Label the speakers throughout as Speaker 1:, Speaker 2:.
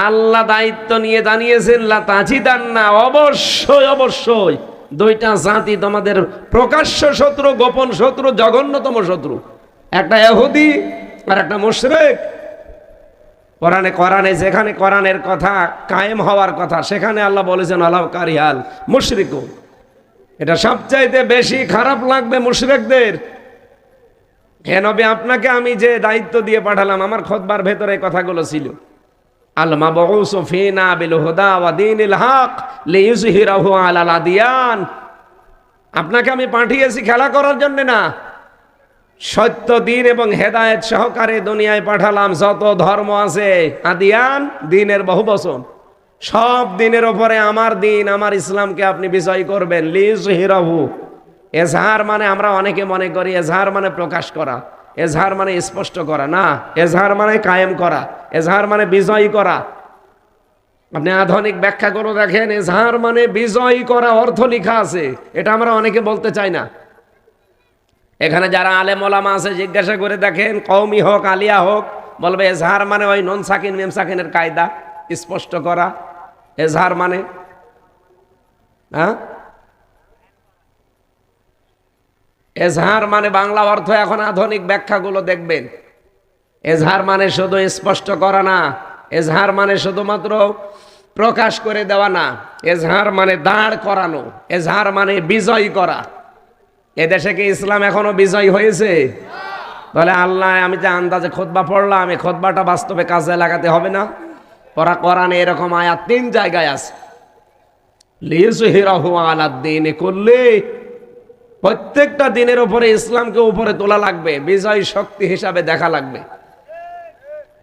Speaker 1: আল্লাহ দায়িত্ব নিয়ে জানিয়েছেন লা তাজিদান্না, অবশ্যই অবশ্যই দুইটা জাতি তোমাদের প্রকাশ্য শত্রু, গোপন শত্রু, জঘন্যতম শত্রু, একটা ইহুদি আর একটা মুশরিক। কোরআনে যেখানে কোরআনের কথা কায়েম হওয়ার কথা সেখানে আল্লাহ বলেছেন আলাউ কারিহাল মুশরিকুন। এটা সবচাইতে বেশি খারাপ লাগবে মুশরিকদের। হে নবী, আপনাকে আমি যে দায়িত্ব দিয়ে পাঠালাম, আমার খুতবার ভেতরে কথাগুলো ছিল, আল মাবউসু ফিনা বিল হুদা ওয়া দীনিল হক লিইয়ুযহিরাহু আলাল আদিয়ান। আপনাকে আমি পাঠিয়েছি খেলা করার জন্য না, সত্য দিন এবং হেদায়েত সহকারে দুনিয়ায় পাঠালাম। যত ধর্ম আছে আদিয়ান, দিনের বহুবচন, সব দিনের উপরে আমার দিন, আমার ইসলামকে আপনি বিজয় করবেন। লিইয়ুযহিরাহু, এজহার মানে আমরা অনেকে মনে করি এজহার মানে প্রকাশ করা, এজহার মানে স্পষ্ট করা, না, এজহার মানে কায়েম করা, এজহার মানে বিজয়ী করা। আপনি আধুনিক ব্যাখ্যা করে দেখেন, এজহার মানে বিজয়ী করা অর্থ লেখা আছে, এটা আমরা অনেকে বলতে চাই না। এখানে যারা আলেম ওলামা আছে জিজ্ঞাসা করে দেখেন, কওমি হোক আলিয়া হোক, বলবে এজহার মানে ওই নুন সাকিন মিম সাকিনের কায়দা, স্পষ্ট করা। এজহার মানে এজহার মানে বাংলা অর্থ এখন আধুনিক ব্যাখ্যাগুলো দেখবেন, এজহার মানে শুধু স্পষ্ট করা না, এজহার মানে শুধুমাত্র প্রকাশ করে দেওয়া না, এজহার মানে দাঁড় করানো, এজহার মানে বিজয় করা। এদেশে কি ইসলাম এখনো বিজয় হয়েছে? বলে আল্লাহ, আমি যে আন্দাজে খুতবা পড়লাম, এই খুতবাটা বাস্তবে কাজে লাগাতে হবে না? পরা কোরআনে এরকম আয়াত 3 জায়গায় আছে, লিইয়ুযহিরাহু আলাদ দীনি কুল্লি। প্রত্যেকটা দিনের উপরে ইসলামকে উপরে তোলা লাগবে, বিজয় শক্তি হিসাবে দেখা লাগবে।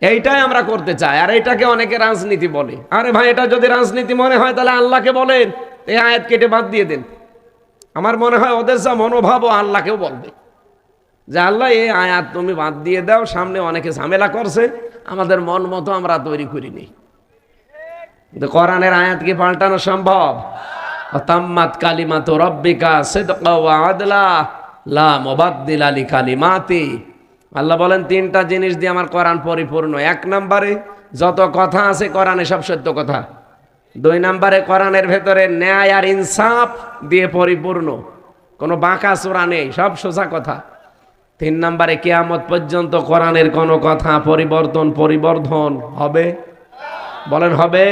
Speaker 1: এইটাই আমরা করতে চাই। আর এটাকে অনেকে রাজনীতি বলে। আরে ভাই, এটা যদি রাজনীতি মনে হয় তাহলে আল্লাহকে বলেন এই আয়াত কেটে বাদ দিয়ে দেন। আমার মনে হয় ওদের যা মনোভাব ও আল্লাহকেও বলবে যে আল্লাহ এই আয়াত তুমি বাদ দিয়ে দাও, সামনে অনেকে ঝামেলা করছে, আমাদের মন মতো আমরা তৈরি করিনি। কিন্তু কোরআনের আয়াত কি পাল্টানো সম্ভব? তাম্মাত কালিমাতু রাব্বিকা সিদকা ওয়া আদলা লা মুবাদদিলা লিকালিমাতি। আল্লাহ বলেন 3টা জিনিস দিয়ে আমার কোরআন পরিপূর্ণ। 1 নম্বরে যত কথা আছে কোরআনে সব সত্য কথা। 2 নম্বরে কোরআনের ভেতরে ন্যায় আর ইনসাফ দিয়ে পরিপূর্ণ, কোনো বাঁকা চোরা নেই, সব সোজা কথা। 3 নম্বরে কিয়ামত পর্যন্ত কোরআনের কোনো কথা পরিবর্তন হবে? বলেন হবে?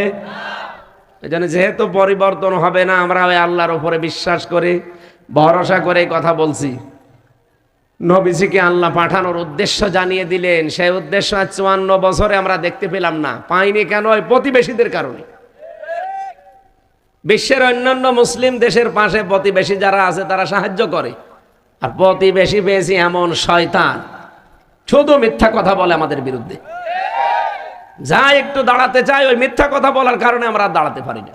Speaker 1: এজন্য যেহেতু পরিবর্তন হবে না, আমরা ওই আল্লাহর উপরে বিশ্বাস করে ভরসা করে কথা বলছি। নবীজিকে আল্লাহ পাঠানোর উদ্দেশ্য জানিয়ে দিলেন, সেই উদ্দেশ্য 54 বছরে আমরা দেখতে পেলাম না। পাইনি কেন? ওই প্রতিবেশীদের কারণে। বিশ্বের অন্যান্য মুসলিম দেশের পাশে প্রতিবেশী যারা আছে তারা সাহায্য করে, আর প্রতিবেশী পেয়েছি এমন শয়তান, শুধু মিথ্যা কথা বলে আমাদের বিরুদ্ধে। যা একটু দাঁড়াতে চাই, ওই মিথ্যা কথা বলার কারণে আমরা দাঁড়াতে পারি না।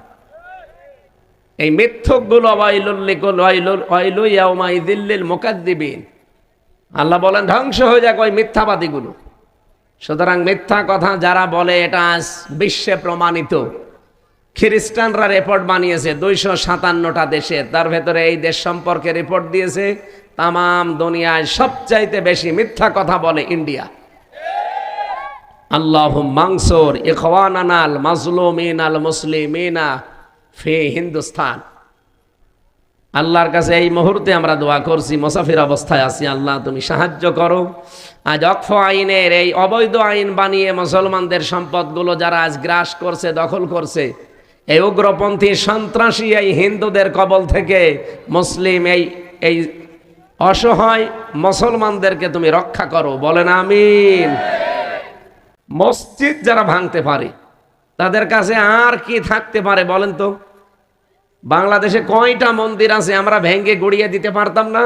Speaker 1: এই মিথ্যকগুলো ওয়াইলুল ইয়াউমাইযিল লিল মুকাদ্দিবিন, আল্লাহ বলেন ধ্বংস হয়ে যাক ওই মিথ্যাবাদীগুলো। সুতরাং মিথ্যা কথা যারা বলে, এটা আজ বিশ্বে প্রমাণিত। খ্রিস্টানরা রিপোর্ট বানিয়েছে 257টা দেশে, তার ভেতরে এই দেশ সম্পর্কে রিপোর্ট দিয়েছে তামাম দুনিয়ায় সবচাইতে বেশি মিথ্যা কথা বলে ইন্ডিয়া। আল্লাহুম্মা আনসুর ইখওয়ানানা আল মাজলুমিন আল মুসলিমিনা ফি হিন্দুস্তান। আল্লাহর কাছে এই মুহূর্তে আমরা দোয়া করছি, মুসাফির অবস্থায় আছি, আল্লাহ তুমি সাহায্য করো। আজ অক্ফ আইনের এই অবৈধ আইন বানিয়ে মুসলমানদের সম্পদগুলো যারা আজ গ্রাস করছে, দখল করছে, এই উগ্রপন্থী সন্ত্রাসী এই হিন্দুদের কবল থেকে মুসলিম এই অসহায় মুসলমানদেরকে তুমি রক্ষা করো। বলেন আমিন। মসজিদ যারা ভাঙতে পারে তাদের কাছে আর কি থাকতে পারে বলেন তো? বাংলাদেশে কয়টা মন্দির আছে আমরা ভেঙে গুড়িয়ে দিতে পারতাম না?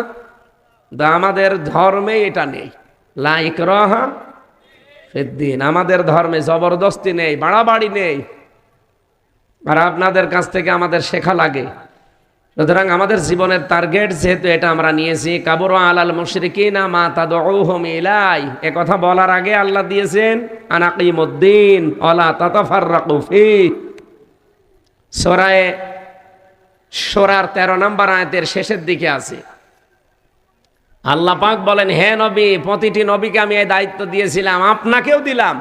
Speaker 1: আমাদের ধর্মে এটা নেই, লা ইকরাহা ফিদ্দিন। আমাদের ধর্মে জবরদস্তি নেই, বাড়াবাড়ি নেই। আর আপনাদের কাছ থেকে আমাদের শেখা লাগে। সুতরাং আমাদের জীবনের টার্গেট যেহেতু এটা আমরা নিয়েছি, কাবুরা আলাল মুশরিকিনা মা তাদউহুম ইলাই, এ কথা বলার আগে আল্লাহ দিয়েছেন আনাকিমুদ্দিন ওয়ালা তাতাফাররাকু ফি। সূরার 13 নম্বর আয়াতের শেষের দিকে আছে। আল্লাহ পাক বলেন, হে নবী, প্রতিটি নবীকে আমি এই দায়িত্ব দিয়েছিলাম, আপনাকেও দিলাম,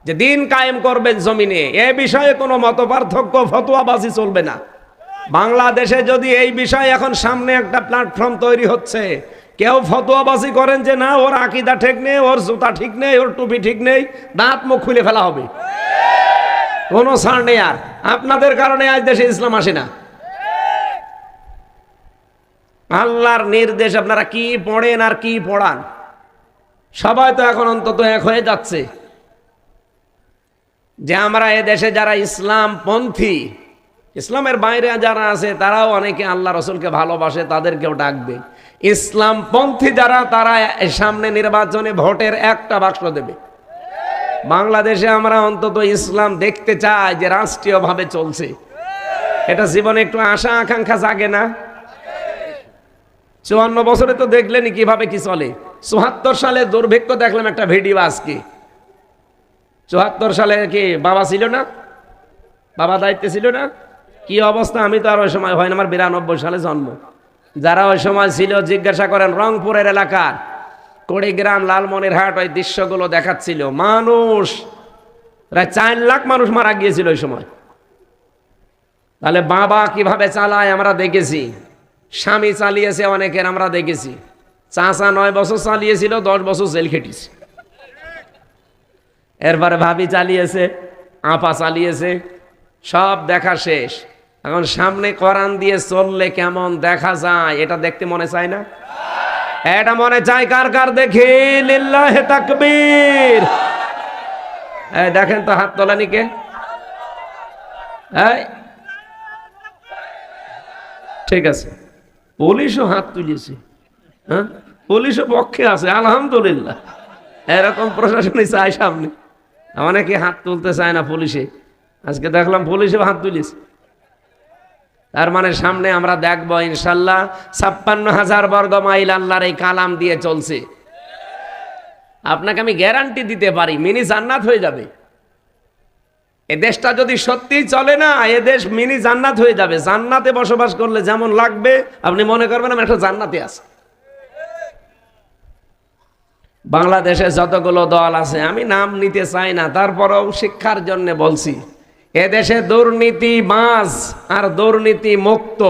Speaker 1: যে দিন কায়েম করবেন জমিনে, এ বিষয়ে কোনো মতপার্থক্য ফতোয়াবাজি চলবে না। বাংলাদেশে যদি এই বিষয়ে এখন সামনে একটা প্ল্যাটফর্ম তৈরি হচ্ছে, কেউ ফতোয়াবাজি করেন যে না ওর আকীদা ঠিক নেই, ওর জুতা ঠিক নেই, ওর টুপি ঠিক নেই, দাঁত মুখ খুলে ফেলা হবে, কোনো ছাড় নেই। আর আপনাদের কারণে আজ দেশে ইসলাম আসে না। আল্লাহর নির্দেশ আপনারা কি পড়েন আর কি পড়ান, সবাই তো এখন অন্তত এক হয়ে যাচ্ছে যে আমরা এ দেশে যারা ইসলাম পন্থী, ইসলামের বাইরে যারা আছে তারাও অনেকে আল্লাহ রসুলকে ভালোবাসে, তাদেরকেও ডাকবে। ইসলাম পন্থী যারা, তারা সামনে নির্বাচনে ভোটের একটা বাক্স দেবে। বাংলাদেশে আমরা অন্তত ইসলাম দেখতে চাই যে রাষ্ট্রীয়ভাবে চলছে, এটা জীবনে একটু আশা আকাঙ্ক্ষা জাগে না? 54 বছরে তো দেখলেনি কিভাবে কি চলে। 74 সালে দুর্ভিক্ষ দেখলাম একটা ভিডিও আজকে। 74 সালে কি বাবা ছিল না, বাবা দায়িত্বে ছিল না, কি অবস্থা? আমি তো আর ওই সময় হয় না, আমার 92 সালে জন্ম। যারা ওই সময় ছিল জিজ্ঞাসা করেন, রংপুরের এলাকার কুড়িগ্রাম, লালমনিরহাট ওই দৃশ্যগুলো দেখাচ্ছিল। মানুষ প্রায় 4 লাখ মানুষ মারা গিয়েছিল ওই সময়। তাহলে বাবা কিভাবে চালায় আমরা দেখেছি, স্বামী চালিয়েছে অনেকের আমরা দেখেছি, চাচা 9 বছর চালিয়েছিল, 10 বছর জেল খেটেছে। এরপরে ভাবি চালিয়েছে, আপা চালিয়েছে, সব দেখা শেষ। এখন সামনে কোরআন দিয়ে চললে কেমন দেখা যায় এটা দেখতে মনে চায় না? এটা মনে চায় কার কার? দেখে লিল্লাহে তাকবীর। এই দেখেন তো হাত তোলেনি কে? ঠিক আছে, পুলিশও হাত তুলেছে, হ্যাঁ পুলিশও পক্ষে আছে, আলহামদুলিল্লাহ। এরকম প্রশাসনই চায় সামনে, অনেকে হাত তুলতে চায় না পুলিশে, আজকে দেখলাম পুলিশও হাত তুলেছে। তার মানে সামনে আমরা দেখবো ইনশাল্লাহ 56,000 বর্গ মাইল আল্লাহর এই কালাম দিয়ে চলছে। আপনাকে আমি গ্যারান্টি দিতে পারি মিনি জান্নাত হয়ে যাবে। এ দেশটা যদি সত্যিই চলে না, এ দেশ মিনি জান্নাত হয়ে যাবে। জান্নাতে বসবাস করলে যেমন লাগবে আপনি মনে করবেন আমি একটা জান্নাতে আছি। বাংলাদেশে যতগুলো দল আছে আমি নাম নিতে চাই না, তারপরেও শিক্ষার জন্য বলছি, এদেশে দুর্নীতিবাজ আর দুর্নীতি মুক্ত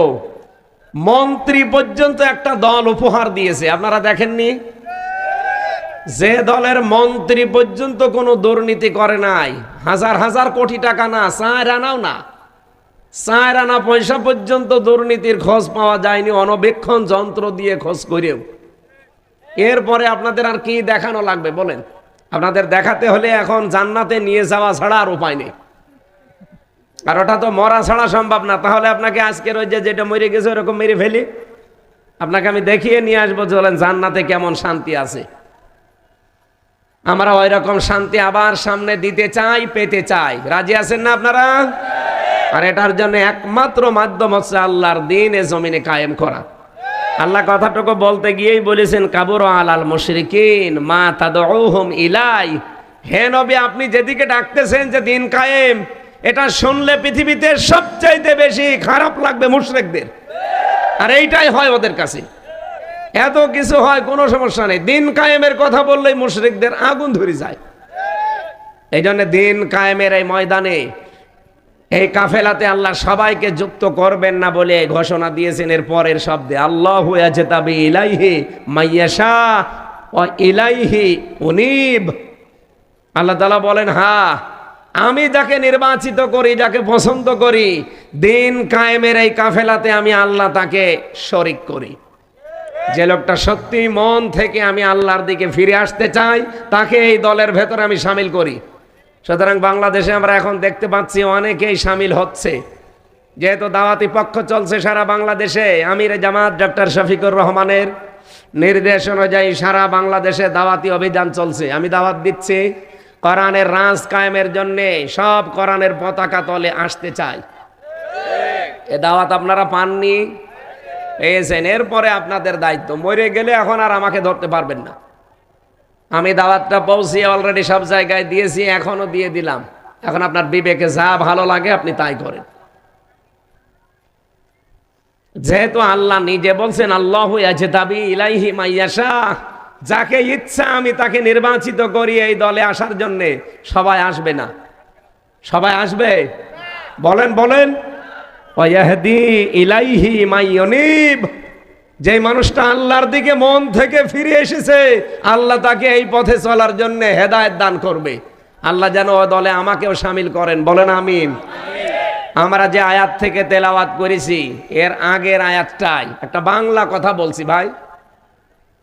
Speaker 1: মন্ত্রী পর্যন্ত একটা দল উপহার দিয়েছে, আপনারা দেখেননি? যে দলের মন্ত্রী পর্যন্ত কোনো দুর্নীতি করে নাই, হাজার হাজার কোটি টাকা না, 4 আনাও না, 4 আনা পয়সা পর্যন্ত দুর্নীতির খোঁজ পাওয়া যায়নি অনবেক্ষণ যন্ত্র দিয়ে খোঁজ করেও। এরপরে আপনাদের আর কি দেখানো লাগবে বলেন? আপনাদের দেখাতে হলে এখন জান্নাতে নিয়ে যাওয়া ছাড়া আর উপায় নেই, আর ওটা তো মরা ছাড়া সম্ভব না। তাহলে আপনাকে আজকের ওই যে যেটা মরে গেছে ওরকম মেরে ফেলি, আপনাকে আমি দেখিয়ে নিয়ে আসবো বলেন জান্নাতে কেমন শান্তি আছে। আমরা ওই রকম শান্তি আবার সামনে দিতে চাই, পেতে চাই। রাজি আছেন না আপনারা? আর এটার জন্য একমাত্র মাধ্যম হচ্ছে আল্লাহর দ্বীন এ জমিনে কায়েম করা। আল্লাহ কথাটুকু বলতে গিয়েই বলেছেন কাবুরা আলাল মুশরিকিন মা তাদউহুম ইলাই। হে নবী, আপনি যেদিকে ডাকতেছেন যে দিন কায়েম, এটা শুনলে পৃথিবীতে সবচাইতে বেশি খারাপ লাগবে মুশরিকদের, আর এইটাই হয় ওদের কাছে। এত কিছু হয় কোনো সমস্যা নেই, দিন কায়েমের কথা বললেই মুশরিকদের আগুন ধরে যায়। এই জন্য দিন কায়েমের এই ময়দানে এই কাফেলাতে আল্লাহ সবাইকে যুক্ত করবেন না বলে ঘোষণা দিয়েছেন এর পরের শব্দে, আল্লাহু ইয়াজতাবি ইলাইহি মাইয়াশা ওয়া ইলাইহি উনিব। আল্লাহ তাআলা বলেন, হ্যাঁ আমি যাকে নির্বাচিত করি, যাকে পছন্দ করি, দিন কায়েমের এই কাফেলাতে আমি আল্লাহ তাকে শরীক করি। যে লোকটা সত্যি মন থেকে আমি আল্লাহর দিকে ফিরে আসতে চাই, তাকে এই দলের ভেতরে আমি শামিল করি। সুতরাং বাংলাদেশে আমরা এখন দেখতে পাচ্ছি অনেকেই শামিল হচ্ছে, যেহেতু দাওয়াতি পক্ষ চলছে সারা বাংলাদেশে। আমির জামাত ডক্টর শফিকুর রহমানের নির্দেশ অনুযায়ী সারা বাংলাদেশে দাওয়াতি অভিযান চলছে। আমি দাওয়াত দিচ্ছি কোরআনের রাজ কায়েমের জন্যে সব কোরআনের পতাকা তলে আসতে চাই। এ দাওয়াত আপনারা পাননি, পেয়েছেন। এরপরে আপনাদের দায়িত্ব, মরে গেলে এখন আর আমাকে ধরতে পারবেন না। আমি দাওয়াতটা পৌঁছিয়ে অলরেডি সব জায়গায় দিয়েছি, এখনো দিয়ে দিলাম। এখন আপনার বিবেকে যা ভালো লাগে আপনি তাই করেন। যেহেতু আল্লাহ নিজে বলছেন আল্লাহু ইয়াজতাবি ইলাইহি মাইয়াশা যাকে ইচ্ছা আমি তাকে নির্বাচিত করি এই দলে আসার জন্য। সবাই আসবে না, সবাই আসবে? বলেন বলেন। ওয়াহদি ইলাইহি মাইয়ুনিব, যে মানুষটা আল্লাহর দিকে মন থেকে ফিরে এসেছে আল্লাহ তাকে এই পথে চলার জন্য হেদায়েত দান করবে। আল্লাহ যেন ওই দলে আমাকেও শামিল করেন, বলেন আমিন। আমরা যে আয়াত থেকে তেলাওয়াত করেছি এর আগের আয়াতটাই একটা বাংলা কথা বলছি। ভাই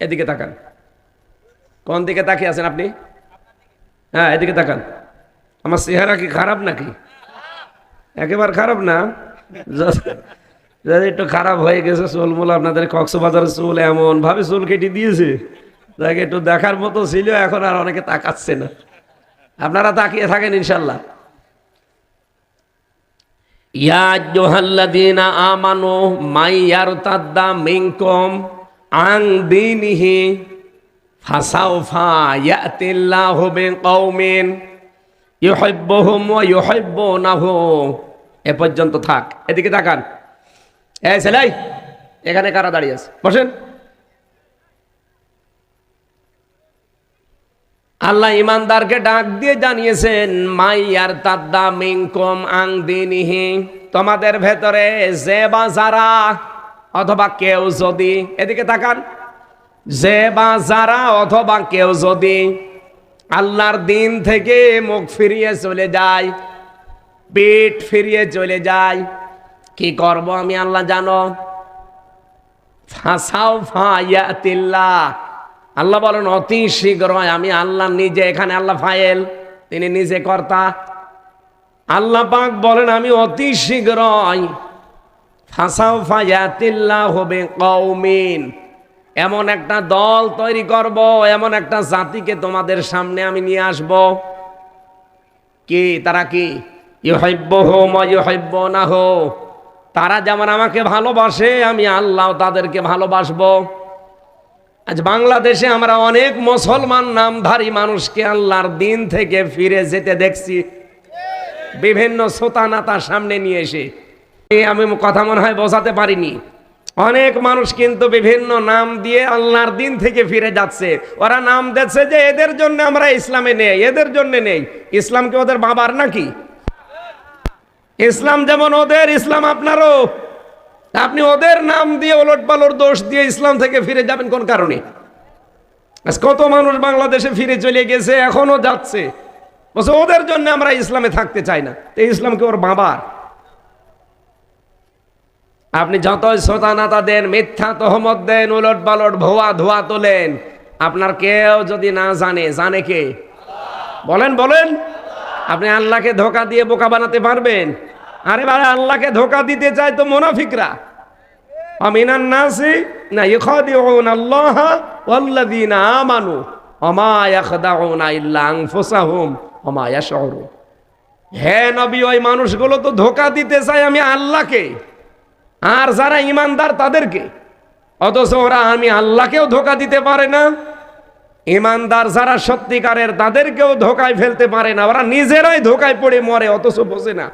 Speaker 1: এদিকে তাকান। কোন দিকে তাকিয়ে আছেন আপনি? হ্যাঁ এদিকে তাকান। আমার চেহারা কি খারাপ নাকি? একেবারে খারাপ না, যদি একটু খারাপ হয়ে গেছে চুলমুল, আপনাদের কক্সবাজারের চুল এমন ভাবে চুল কেটে দিয়েছে তাকে একটু দেখার মতো ছিল, এখন আর অনেকে তাকাচ্ছে না। আপনারা তাকিয়ে থাকেন ইনশাল্লাহ। ইয়া আইয়ুহাল্লাযীনা আমানু মাইয়ারতাদ্দা মিনকুম আন দীনিহি ফাসাউফা ইয়াতিল্লাহু বিকওমিন ইউহিব্বুহুম ওয়া ইউহিব্বুনাহু। এ পর্যন্ত থাক। এদিকে তাকান। এই ছেলে, এখানে কারা দাঁড়িয়ে আছে? বসেন। আল্লাহ ইমানদারকে ডাক দিয়ে জানিয়েছেন মাইয়ারতাদ্দা মিনকুম আন দীনিহি, তোমাদের ভেতরে যে বা যারা অথবা কেউ যদি, এদিকে তাকান, যে বা যারা অথবা কেউ যদি আল্লাহর দিন থেকে মুখ ফিরিয়ে চলে যায়, পিঠ ফিরিয়ে চলে যায়, কি করব আমি আল্লাহ জানো? ফাসাউফা ইয়াতিল্লাহ, আল্লাহ বলেন অতি শীঘ্রই আমি আল্লাহ নিজে, এখানে আল্লাহ ফাইল, তিনি নিজে কর্তা। আল্লাহ পাক বলেন আমি অতি শীঘ্রই ফাসাউফা ইয়াতিল্লাহু বিকওমিন, এমন একটা দল তৈরি করব, এমন একটা জাতিকে তোমাদের সামনে আমি নিয়ে আসব। কি তারা? কি? ইউহিব্বুহুম ওয়া ইউহিব্বুনাহু, তারা যেমন আমাকে ভালোবাসে আমি আল্লাহ তাদেরকে ভালোবাসবো। আজ বাংলাদেশে আমরা অনেক মুসলমান নামধারী মানুষকে আল্লাহর দিন থেকে ফিরে যেতে দেখছি বিভিন্ন সোতানাতার সামনে নিয়ে এসে। আমি কথা মনে হয় বোঝাতে পারিনি। অনেক মানুষ কিন্তু বিভিন্ন নাম দিয়ে আল্লাহর দিন থেকে ফিরে যাচ্ছে। ওরা নাম দিচ্ছে যে এদের জন্য আমরা ইসলামে নেই, এদের জন্য নেই। ইসলাম কি ওদের বাবার নাকি? ইসলাম যেমন ওদের, ইসলাম আপনারও। আপনি ওদের নাম দিয়ে ওলট পালট দোষ দিয়ে ইসলাম থেকে ফিরে যাবেন কোন কারণে? কত মানুষ বাংলাদেশে ফিরে চলে গেছে, এখনো যাচ্ছে, বলছে ওদের জন্য আমরা ইসলামে থাকতে চাই না। তো ইসলাম কি ওর বাবার? আপনি যতই সোতানাতা দেন, মিথ্যা তহমত দেন, উলট পালট ভুয়া ধোয়া তোলেন, আপনার কেউ যদি না জানে, জানে কে? বলেন বলেন। আপনি আল্লাহকে ধোঁকা দিয়ে বোকা বানাতে পারবেন? আরে ভাই, আল্লাহকে ধোঁকা দিতে চায় তো মুনাফিকরা। আমিনান নাসি না ইখাদিউন আল্লাহ ওয়াল্লাযীনা আমানু ওমা ইয়াখদাউনা ইল্লা আনফুসাহুম ওমা ইয়াশউরুন। হে নবী, ওই মানুষগুলো তো ধোঁকা দিতে চায় আমি আল্লাহকে, আর যারা ইমানদার তাদেরকে, অথচ ওরা আমি আল্লাহকেও ধোঁকা দিতে পারে না। ইমানদার যারা সত্যিকারের তাদেরকেও ধোঁকায় ফেলতে পারে না, ওরা নিজেরাই ধোঁকায় পড়ে মরে, অথচ বোঝে না।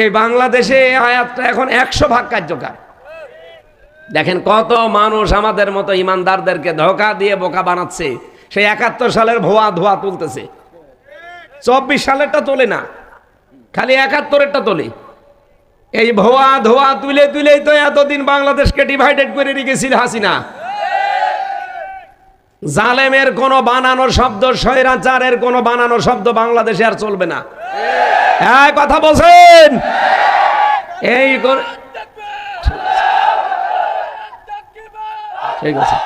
Speaker 1: এই বাংলাদেশে এই আয়াতটা এখন 100 ভাগ কার্যকর। দেখেন কত মানুষ আমাদের মতো ইমানদারদেরকে ধোঁকা দিয়ে বোকা বানাচ্ছে। সেই 71 সালের ভুয়া ধোয়া তুলতেছে, 24 সালেরটা তোলে না, খালি 71-এরটা তোলে। এই ভুয়া ধোয়া তুলে তুলেই তো এতদিন বাংলাদেশকে ডিভাইডেড করে রেখেছিল হাসিনা। জালেমের কোন বানানো শব্দ, স্বৈরাচারের কোন বানানো শব্দ বাংলাদেশে আর চলবে না। হ্যাঁ কথা বলছেন? এই ঠিক আছে,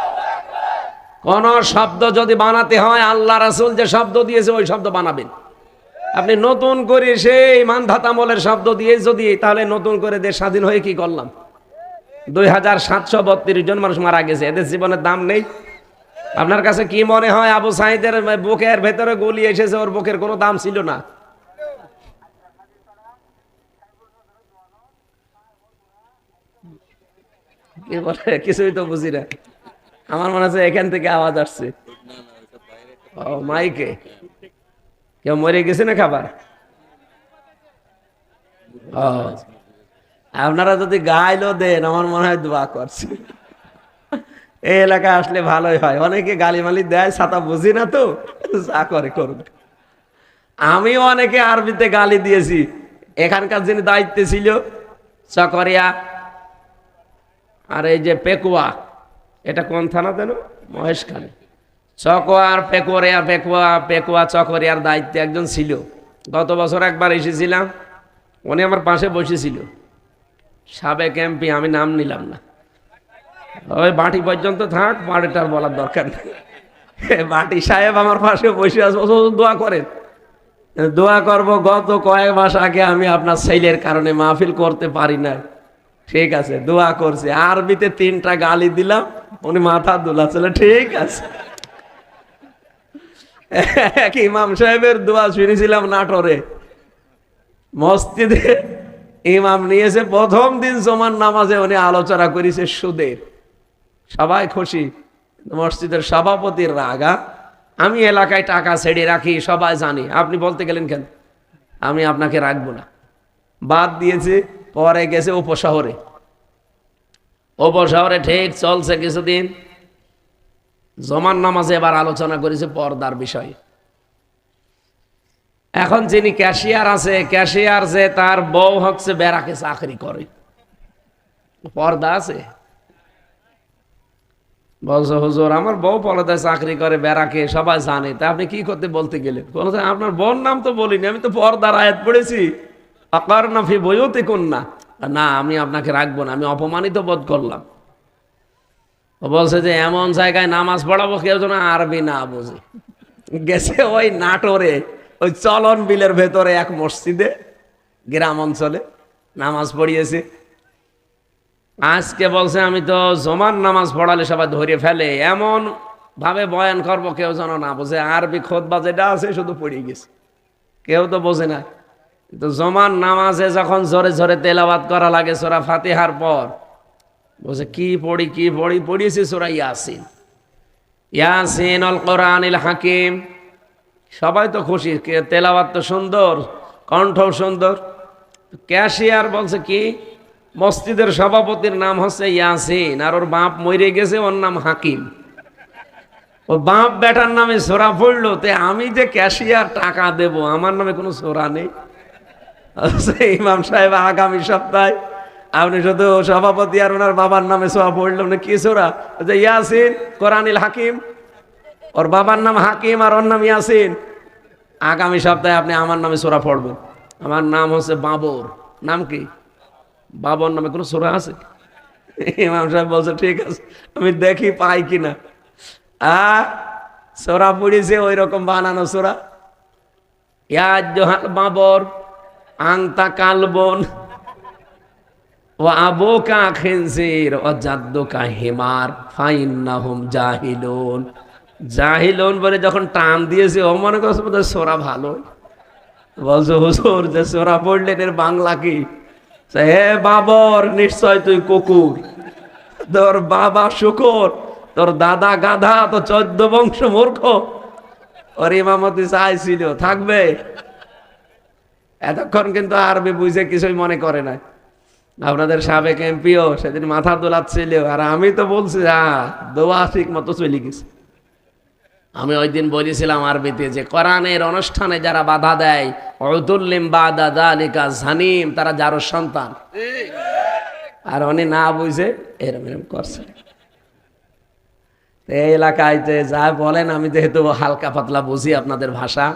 Speaker 1: কোন শব্দ যদি বানাতে হয় আল্লাহ রাসূল যে শব্দ দিয়েছে ওই শব্দ বানাবেন। আপনি নতুন করে সেই মানধাতামলের শব্দ দিয়ে যদি, তাহলে নতুন করে দেশ স্বাধীন হয়ে কি করলাম? 2732 জন মানুষ মারা গেছে, এদের জীবনের দাম নেই। আপনার কাছে কি মনে হয় আবু সাঈদের বুকের ভেতরে গুলি এসেছে, ওর বুকের কোনো দাম ছিল না? কি বলে কিছুই তো বুঝি না। আমার মনে হচ্ছে এখান থেকে আওয়াজ আসছে। ও মাইকে কেউ মরে গেছে না খাবার? আপনারা যদি গাইলো দেন আমার মনে হয় দোয়া করছে। এই এলাকায় আসলে ভালোই হয়, অনেকে গালিমালি দেয়, ছাতা বুঝি না তো, যা করে করুন। আমিও অনেকে আরবিতে গালি দিয়েছি। এখানকার যিনি দায়িত্বে ছিল চকরিয়া আর এই যে পেকুয়া, এটা কোন থানা যেন, মহেশখালী, চকোয়ার পেকুয়া পেকুয়া পেকুয়া চকরিয়ার দায়িত্বে একজন ছিল। গত বছর একবার এসেছিলাম, উনি আমার পাশে বসেছিল, সাবেক এমপি, আমি নাম নিলাম না। ওই বাটি পর্যন্ত থাক, বাড়িটার বলার দরকার নেই। বাটি সাহেব আমার পাশে বসে আছে, দোয়া করেন। দোয়া করব, গত কয়েক মাস আগে আমি আপনার ছেলের কারণে মাহফিল করতে পারি না। ঠিক আছে, দোয়া করছে, আরবিতে 3টা গালি দিলাম, উনি মাথা দুলাচ্ছিল, ঠিক আছে। এক ইমাম সাহেবের দোয়া শুনেছিলাম নাটোরে মসজিদে, ইমাম নিয়েছে, প্রথম দিন জুমার নামাজে উনি আলোচনা করেছে সুদের। সবাই খুশি, মসজিদের সভাপতির রাগা। আমি এলাকায় টাকা ছেড়ে রাখি, সবাই জানি, আপনি বলতে গেলেন কেন? আমি আপনাকে রাখবো না, বাদ দিয়েছে। পরে গেছে উপশহরে, উপশহরে ঠিক চলছে কিছুদিন, জমান নামাজে এবার আলোচনা করেছে পর্দার বিষয়ে। এখন যিনি ক্যাশিয়ার আছে, ক্যাশিয়ার যে তার বউ হচ্ছে ব্যারাকে চাকরি করে, পর্দা আছে। বলছে হুজুর আমার বউ পর্দায় চাকরি করে ব্যারাকে, সবাই জানে, তা আপনি কি করতে বলতে গেলেন? বলছে আপনার বোন নাম তো বলিনি, আমি তো পর্দার আয়াত পড়েছি, আকারনা ফি বুয়ুতিকুন্না। না, আমি আপনাকে রাখবো না, আমি অপমানিত বোধ করলাম। ও বলছে যে এমন জায়গায় নামাজ পড়াবো কেউ যেন আরবি না বোঝে। গেছে ওই নাটোরে, ওই চলন বিলের ভেতরে এক মসজিদে, গ্রাম অঞ্চলে নামাজ পড়িয়েছে। আজকে বলছে আমি তো জমান নামাজ পড়ালে সবাই ধরে ফেলে, এমন ভাবে বয়ান করবো কেউ যেন না বোঝে, আরবি খুতবা যেটা আছে শুধু পড়ে গেছে, কেউ তো বোঝে না। তো জমান নামাজে যখন জোরে জোরে তেলাওয়াত করা লাগে সূরা ফাতিহার পর, বলছে কি পড়ি কি পড়ি, পড়িয়েছি সূরা ইয়াসিন, ইয়াসিন আল কোরআনিল হাকিম। সবাই তো খুশি, তেলাওয়াত তো সুন্দর, কণ্ঠও সুন্দর। ক্যাশিয়ার বলছে কি, মসজিদের সভাপতির নাম হচ্ছে ইয়াসিন, আর ওর বাপ মরে গেছে, ওর নাম হাকিম। ও বাপ বেটার নামে সূরা পড়লো, তে আমি যে ক্যাশিয়ার টাকা দেব, আমার নামে কোনো সূরা নেই। ইমাম সাহেব আগামী সপ্তাহে আপনি শুধু সভাপতি আর ওনার বাবার নামে সূরা পড়লো না, কি সূরা? যে ইয়াসিন কোরআনিল হাকিম, ওর বাবার নাম হাকিম আর ওর নাম ইয়াসিন। আগামী সপ্তাহে আপনি আমার নামে সূরা পড়বেন। আমার নাম হচ্ছে বাবর। নাম কি? বাবর নামে কোনো সূরা আছে? ইমাম সাহেব বলছে ঠিক আছে, আমি দেখি পাই কিনা। সূরা পড়েছে ওই রকম বানানো সূরা, ইয়া আইয়ুহাল বাবর আনতা কালবন ও আবুকা খিনজির ও জাদ্দুকা হিমার ফাইন্নাহুম জাহিলুন। জাহিলুন বলে যখন টান দিয়েছে, ও মনে করছে বোধহয় সূরা ভালো। বলছে হুজুর যে সূরা পড়লেন এর বাংলা কি? হে বাবর, নিশ্চয় তুই কুকুর, তোর বাবা শুকর, তোর দাদা গাধা, তো 14 বংশ মূর্খ। ওর ইমামতি চাইছিল, থাকবে। এতক্ষণ কিন্তু আরবি বুঝে কিছুই মনে করে না। আপনাদের সাবেক এমপিও সেদিন মাথা দোলাচ্ছিল, আর আমি তো বলছি দোয়া ঠিক মতো চলে গেছে। আমি ওই দিন বলেছিলাম আরবিতে যে কোরআনের অনুষ্ঠানে যারা বাধা দেয়, উতুল্লিম বাদা যালিকা জানিম, তারা যার সন্তান। আর উনি না বুঝে এরম এরম করছে। এই এলাকায় যা বলেন, আমি যেহেতু হালকা পাতলা বুঝি আপনাদের ভাষা,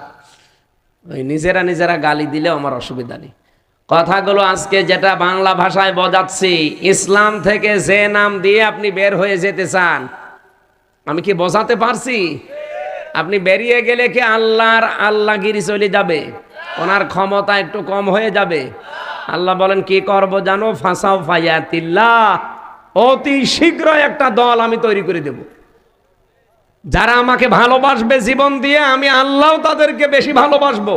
Speaker 1: ওই নিজেরা গালি দিলেও আমার অসুবিধা নেই। কথাগুলো আজকে যেটা বাংলা ভাষায় বোঝাচ্ছি, ইসলাম থেকে যে নাম দিয়ে আপনি বের হয়ে যেতে চান, আমি কি বোঝাতে পারছি? আপনি বেরিয়ে গেলে কি আল্লাহগিরি চলে যাবে? ওনার ক্ষমতা একটু কম হয়ে যাবে? আল্লাহ বলেন কি করব জানো? ফাসাও ফায়াতিল্লাহ, অতি শীঘ্র একটা দল আমি তৈরি করে দেব, যারা আমাকে ভালোবাসবে জীবন দিয়ে, আমি আল্লাহ তাদেরকে বেশি ভালোবাসবো।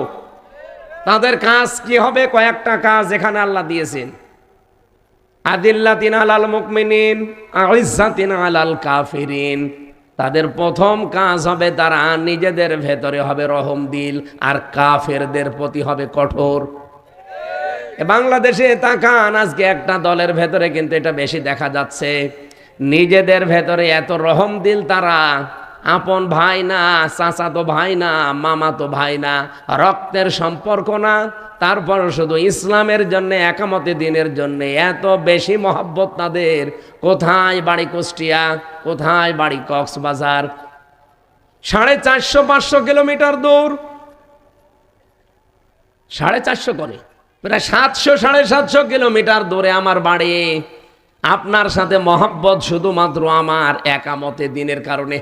Speaker 1: তাদের কাজ কি হবে? কয়েকটা কাজ এখানে আল্লাহ দিয়েছেন। আদিল্লাতিন আলাল মুমিনিন আইজ্জাতিন আলাল কাফিরিন। তাদের প্রথম কাজ হবে তারা নিজেদের ভেতরে হবে রহম দিল, আর কাফেরদের প্রতি হবে কঠোর। বাংলাদেশে তাকান, আজকে একটা দলের ভেতরে কিন্তু এটা বেশি দেখা যাচ্ছে নিজেদের ভেতরে এত রহম দিল, তারা আপন ভাই না, চাচাতো ভাই না, মামাতো ভাই না, রক্তের সম্পর্ক না, তারপর শুধু ইসলামের জন্য, একামতে দিনের জন্য এত বেশি মহব্বত তাদের। কোথায় বাড়ি কুষ্টিয়া, কোথায় বাড়ি কক্সবাজার, 450-500 কিলোমিটার দূর, 450 করে প্রায় 700-750 কিলোমিটার দূরে আমার বাড়ি। আপনার সাথে মহব্বত শুধুমাত্র আমার একামতে দিনের কারণে।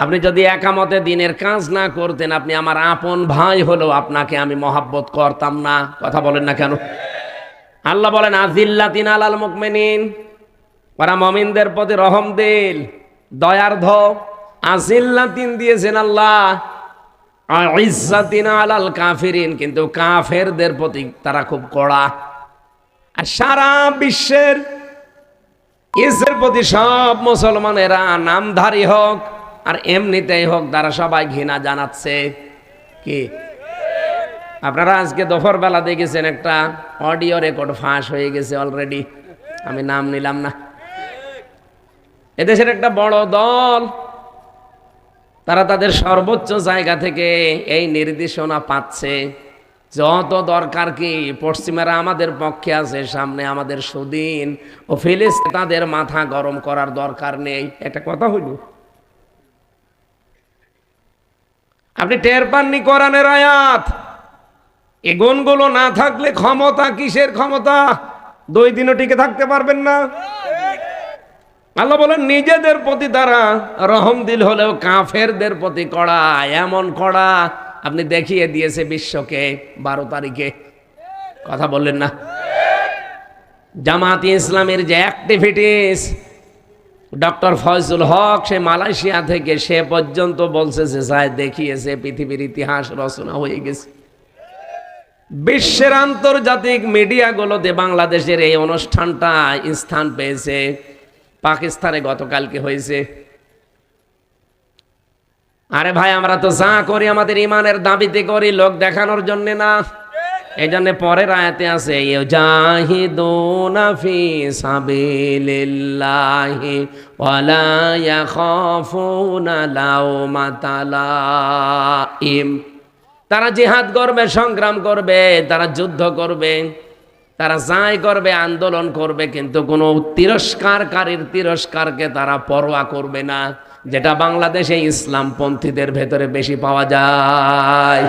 Speaker 1: আপনি যদি একামতে দিনের কাজ না করতেন, আপনি আমার আপন ভাই হলেও আপনাকে আমি মহব্বত করতাম না। কথা বলেন না কেন? আল্লাহ বলেন আজিল্লাতিন আলাল মুমিনিন, ওরা মুমিনদের প্রতি রহম দিল, দয়ার্ধ। আজিল্লাতিন দিয়েছেন আল্লাহ, ইজ্জাতিন আলাল কাফিরিন, কিন্তু কাফেরদের প্রতি তারা খুব কড়া। আর সারা বিশ্বের ইসের প্রতি সব মুসলমানেরা, নামধারী হোক আর এমনিতেই হোক, তারা সবাই ঘৃণা জানাচ্ছে। কি আপনারা আজকে দুপুর বেলা দেখেছেন একটা অডিও রেকর্ড ফাঁস হয়ে গেছে অলরেডি, আমি নাম নিলাম না। এদেশের একটা বড় দল, তারা তাদের সর্বোচ্চ জায়গা থেকে এই নির্দেশনা পাচ্ছে, যত দরকার কি পশ্চিমারা আমাদের পক্ষে আছে, সামনে আমাদের সুদিন ও ফিলিস্তিন, তাদের মাথা গরম করার দরকার নেই। একটা কথা হইল, আপনি টের পাননি কোরআনের আয়াত? এই গুণগুলো না থাকলে ক্ষমতা কিসের ক্ষমতা? 2 দিনও টিকে থাকতে পারবেন না। আল্লাহ বলেন নিজেদের প্রতি তারা রহম দিল হলেও কাফেরদের প্রতি কড়া, এমন কড়া আপনি দেখিয়ে দিয়েছে বিশ্বকে 12 তারিখে। কথা বললেন না? জামাতে ইসলামের যে অ্যাক্টিভিটিস, ডক্টর ফয়জুল হক সে মালয়েশিয়া থেকে, সে পর্যন্ত বলছে যে সাহেব দেখিয়েছে পৃথিবীর ইতিহাস রচনা হয়ে গেছে। বিশ্বের আন্তর্জাতিক মিডিয়াগুলোতে বাংলাদেশের এই অনুষ্ঠানটা স্থান পেয়েছে। পাকিস্তানে গতকালকে হয়েছে। আরে ভাই, আমরা তো যা করি আমাদের ইমানের দাবিতে করি, লোক দেখানোর জন্য না। এই জন্য পরের আয়াতে আছে ইউজাহিদুনা ফি সাবিলিল্লাহি ওয়ালা ইয়াখাফুনা লাওমাতা লাইম। তারা জিহাদ করবে, সংগ্রাম করবে, তারা যুদ্ধ করবে, তারা যাই করবে, আন্দোলন করবে, কিন্তু কোনো তিরস্কারকারীর তিরস্কারকে তারা পরোয়া করবে না, যেটা বাংলাদেশে ইসলামপন্থীদের ভেতরে বেশি পাওয়া যায়।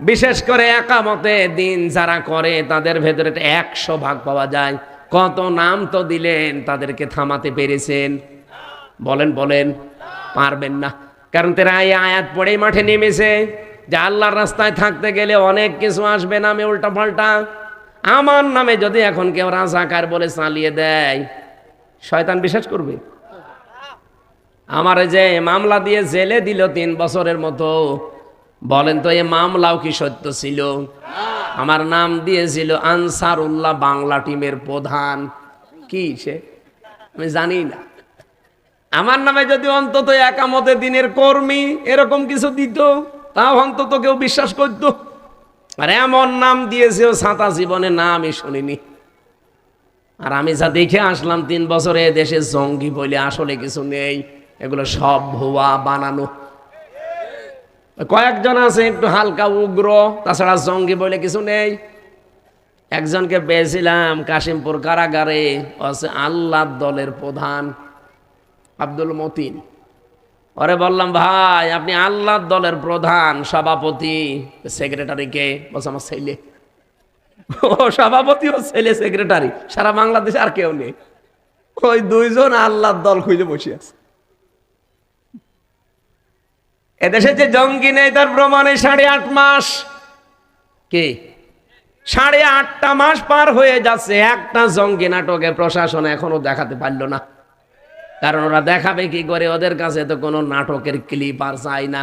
Speaker 1: বিশেষ করে একামতে দিন যারা করে তাদের ভেতরে 100% পাওয়া যায়। কত নাম তো দিলেন, তাদেরকে থামাতে পেরেছেন? বলেন বলেন, পারবেন না। কারণ তারা এই আয়াত পড়েই মাঠে নেমেছে যে আল্লাহর রাস্তায় থাকতে গেলে অনেক কিছু আসবে নামে উল্টা পাল্টা। আমার নামে যদি এখন কেউ রাজাকার বলে চালিয়ে দেয়, শয়তান বিশ্বাস করবে? আমার যে মামলা দিয়ে জেলে দিল 3 বছরের মতো, বলেন তো এই মামলাও কি সত্য ছিল? আমার নাম দিয়েছিল আনসারুল্লাহ বাংলা টিমের প্রধান। কি সে আমি জানি না। আমার নামে যদি অন্তত একামতে দিনের কর্মী এরকম কিছু দিত, তাও অন্তত কেউ বিশ্বাস করত। আর এমন নাম দিয়েছে ছাতা জীবনে না আমি শুনিনি। আর আমি যা দেখে আসলাম 3 বছরে দেশে জঙ্গি বলে আসলে কিছু নেই, এগুলো সব ভুয়া বানানো। কয়েকজন আছে একটু হালকা উগ্র, তাছাড়া জঙ্গি বলে কিছু নেই। একজনকে পেয়েছিলাম কাশিমপুর কারাগারে, আছে আল্লাহর দলের প্রধান আব্দুল মতিন। ওরে বললাম ভাই আপনি আল্লাহর দলের প্রধান, সভাপতি, সেক্রেটারিকে? বলছে আমার ছেলে। ও সভাপতি ও ছেলে সেক্রেটারি, সারা বাংলাদেশে আর কেউ নেই। ওই 2 জন আল্লাহর দল খুঁজে বসে আছে। এদেশে যে জঙ্গি নেই তার প্রমাণে 8.5 মাস, কি 8.5টা মাস পার হয়ে যাচ্ছে, একটা জঙ্গি নাটকে প্রশাসন এখনো দেখাতে পারলো না। কারণ ওরা দেখাবে কি করে? ওদের কাছে তো কোনো নাটকের ক্লিপ আর চাই না।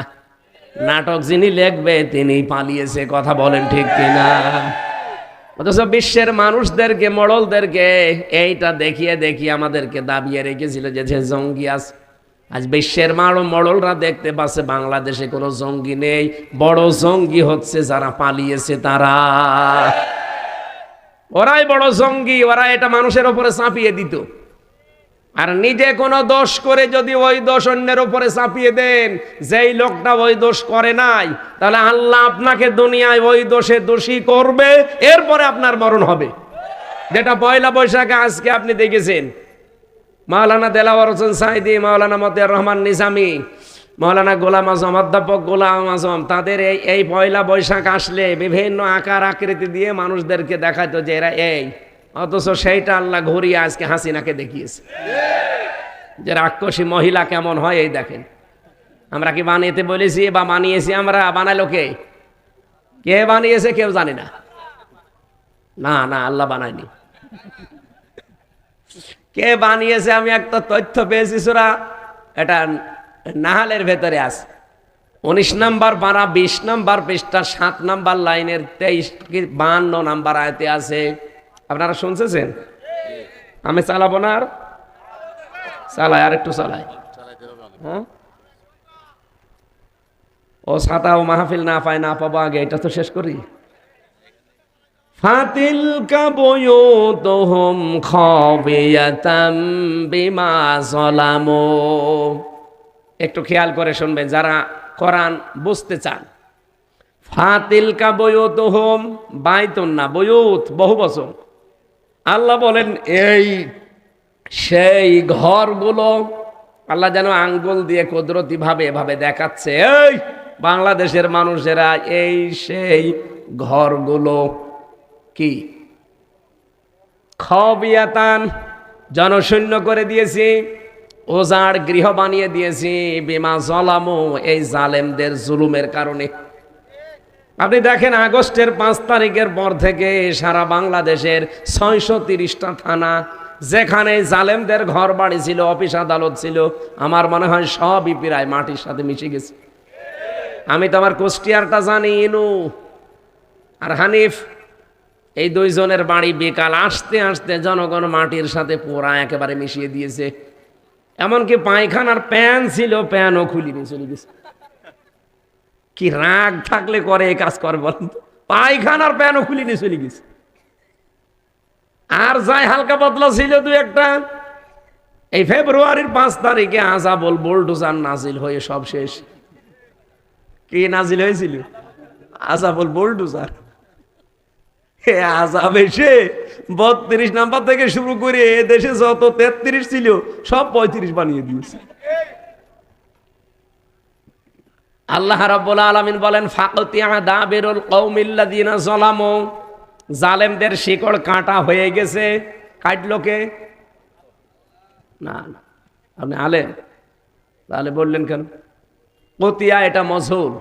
Speaker 1: নাটক যিনি লিখবে তিনি পালিয়েছে। কথা বলেন ঠিক কিনা? অথচ বিশ্বের মানুষদেরকে, মোড়লদেরকে এইটা দেখিয়ে দেখিয়ে আমাদেরকে দাবিয়ে রেখেছিল যে জঙ্গি আছে। আজ বিশ্বের মোড়লরা দেখতে পাচ্ছে বাংলাদেশে কোনো জঙ্গি নেই, বড় জঙ্গি হচ্ছে যারা পালিয়েছে তারা। ওরাই বড় জঙ্গি, ওরা এটা মানুষের উপরে চাপিয়ে দিত। আর নিজে কোনো দোষ করে যদি ওই দোষ অন্যের উপরে চাপিয়ে দেন, যেই লোকটা ওই দোষ করে নাই, তাহলে আল্লাহ আপনাকে দুনিয়ায় ওই দোষে দোষী করবে, এরপরে আপনার মরণ হবে। যেটা পয়লা বৈশাখে আজকে আপনি দেখেছেন, মাওলানা দেলাওয়ার হোসেন সাইদি, মাওলানা মতিয়ার রহমান নিজামী, মাওলানা গোলাম আজম, অধ্যাপক গোলাম আজম, তাদের এই পয়লা বৈশাখ আসলে বিভিন্ন আকার আকৃতি দিয়ে মানুষদেরকে দেখাতো যে এরা এই, অথচ সেইটা আল্লাহ ঘুরিয়ে আজকে হাসিনাকে দেখিয়েছে যে রাক্ষসী মহিলা কেমন হয়। এই দেখেন, আমরা কি বানিয়েতে বলেছি বা বানিয়েছি? আমরা বানাইলো কে? কে বানিয়েছে কেউ জানি না। না না, আল্লাহ বানায়নি। কে বানিয়েছে আমি একটা তথ্য পেয়েছি, সূরা এটা নাহালের ভেতরে আছে, 19 নম্বর পারা 20 নম্বর পৃষ্ঠা 7 নম্বর লাইনের 52 নম্বর আয়াতে আছে। আপনারা শুনছেন? আমি চালাবো না, আর চালাই, আর একটু চালাই। হ্যাঁ, ও ছাতা ও মাহফিল না পায়, না পাবো, আগে এটা তো শেষ করি। ফাতিলকা বুয়ুতুহুম খাবিয়াতাম বিমা যালামু। একটু খেয়াল করে শুনবেন যারা কোরআন বুঝতে চান। ফাতিলকা বুয়ুতুহুম, বাইতুন না, বুয়ুত বহু বচন। আল্লাহ বলেন এই সেই ঘরগুলো, আল্লাহ যেন আঙ্গুল দিয়ে কুদরতি ভাবে এভাবে দেখাচ্ছে, এই বাংলাদেশের মানুষেরা এই সেই ঘরগুলো কি খাবিয়াতান, জনশূন্য করে দিয়েছি, ওজাড় গৃহ বানিয়ে দিয়েছি, বিমা যালামু, এই জালেমদের জুলুমের কারণে। আপনি দেখেন আগস্টের 5 তারিখের পর থেকে সারা বাংলাদেশের 630টা থানা, যেখানে জালেমদের ঘর বাড়ি ছিল, অফিস আদালত ছিল, আমার মনে হয় সবই প্রায় মাটির সাথে মিশে গেছে। আমি তো আমার কুষ্টিয়ারটা জানি, ইনু আর হানিফ, এই দুইজনের বাড়ি বিকাল আসতে আসতে জনগণ মাটির সাথে পোড়া একেবারে মিশিয়ে দিয়েছে। এমনকি পায়খানার প্যান ছিল, প্যানও খুলি নিয়ে চলে গেছে। কি রাগ থাকলে করে এই কাজ করে বলেন তো? পায়খানার প্যানও খুলি নিয়ে চলে গেছে। আর যাই হালকা পাতলা ছিল দু একটা, এই ফেব্রুয়ারির 5 তারিখে আযাবুল বুলডোজার নাজিল হয়ে সব শেষ। কি নাজিল হয়েছিল? আযাবুল বুলডোজার। আযাব এসে 32 নাম্বার থেকে শুরু করে এ দেশে যত 33 ছিল সব 35 বানিয়ে দিয়েছে। আল্লাহ রাব্বুল আলামিন বলেন ফাকতিয়া দাবিরুল কওমিল্লাযিনা যালামু, জালেমদের শিকড় কাটা হয়ে গেছে। কাটলো কে? না না, আপনি আলেম, তাহলে বললেন কেন? কতিয়া এটা মজহুল,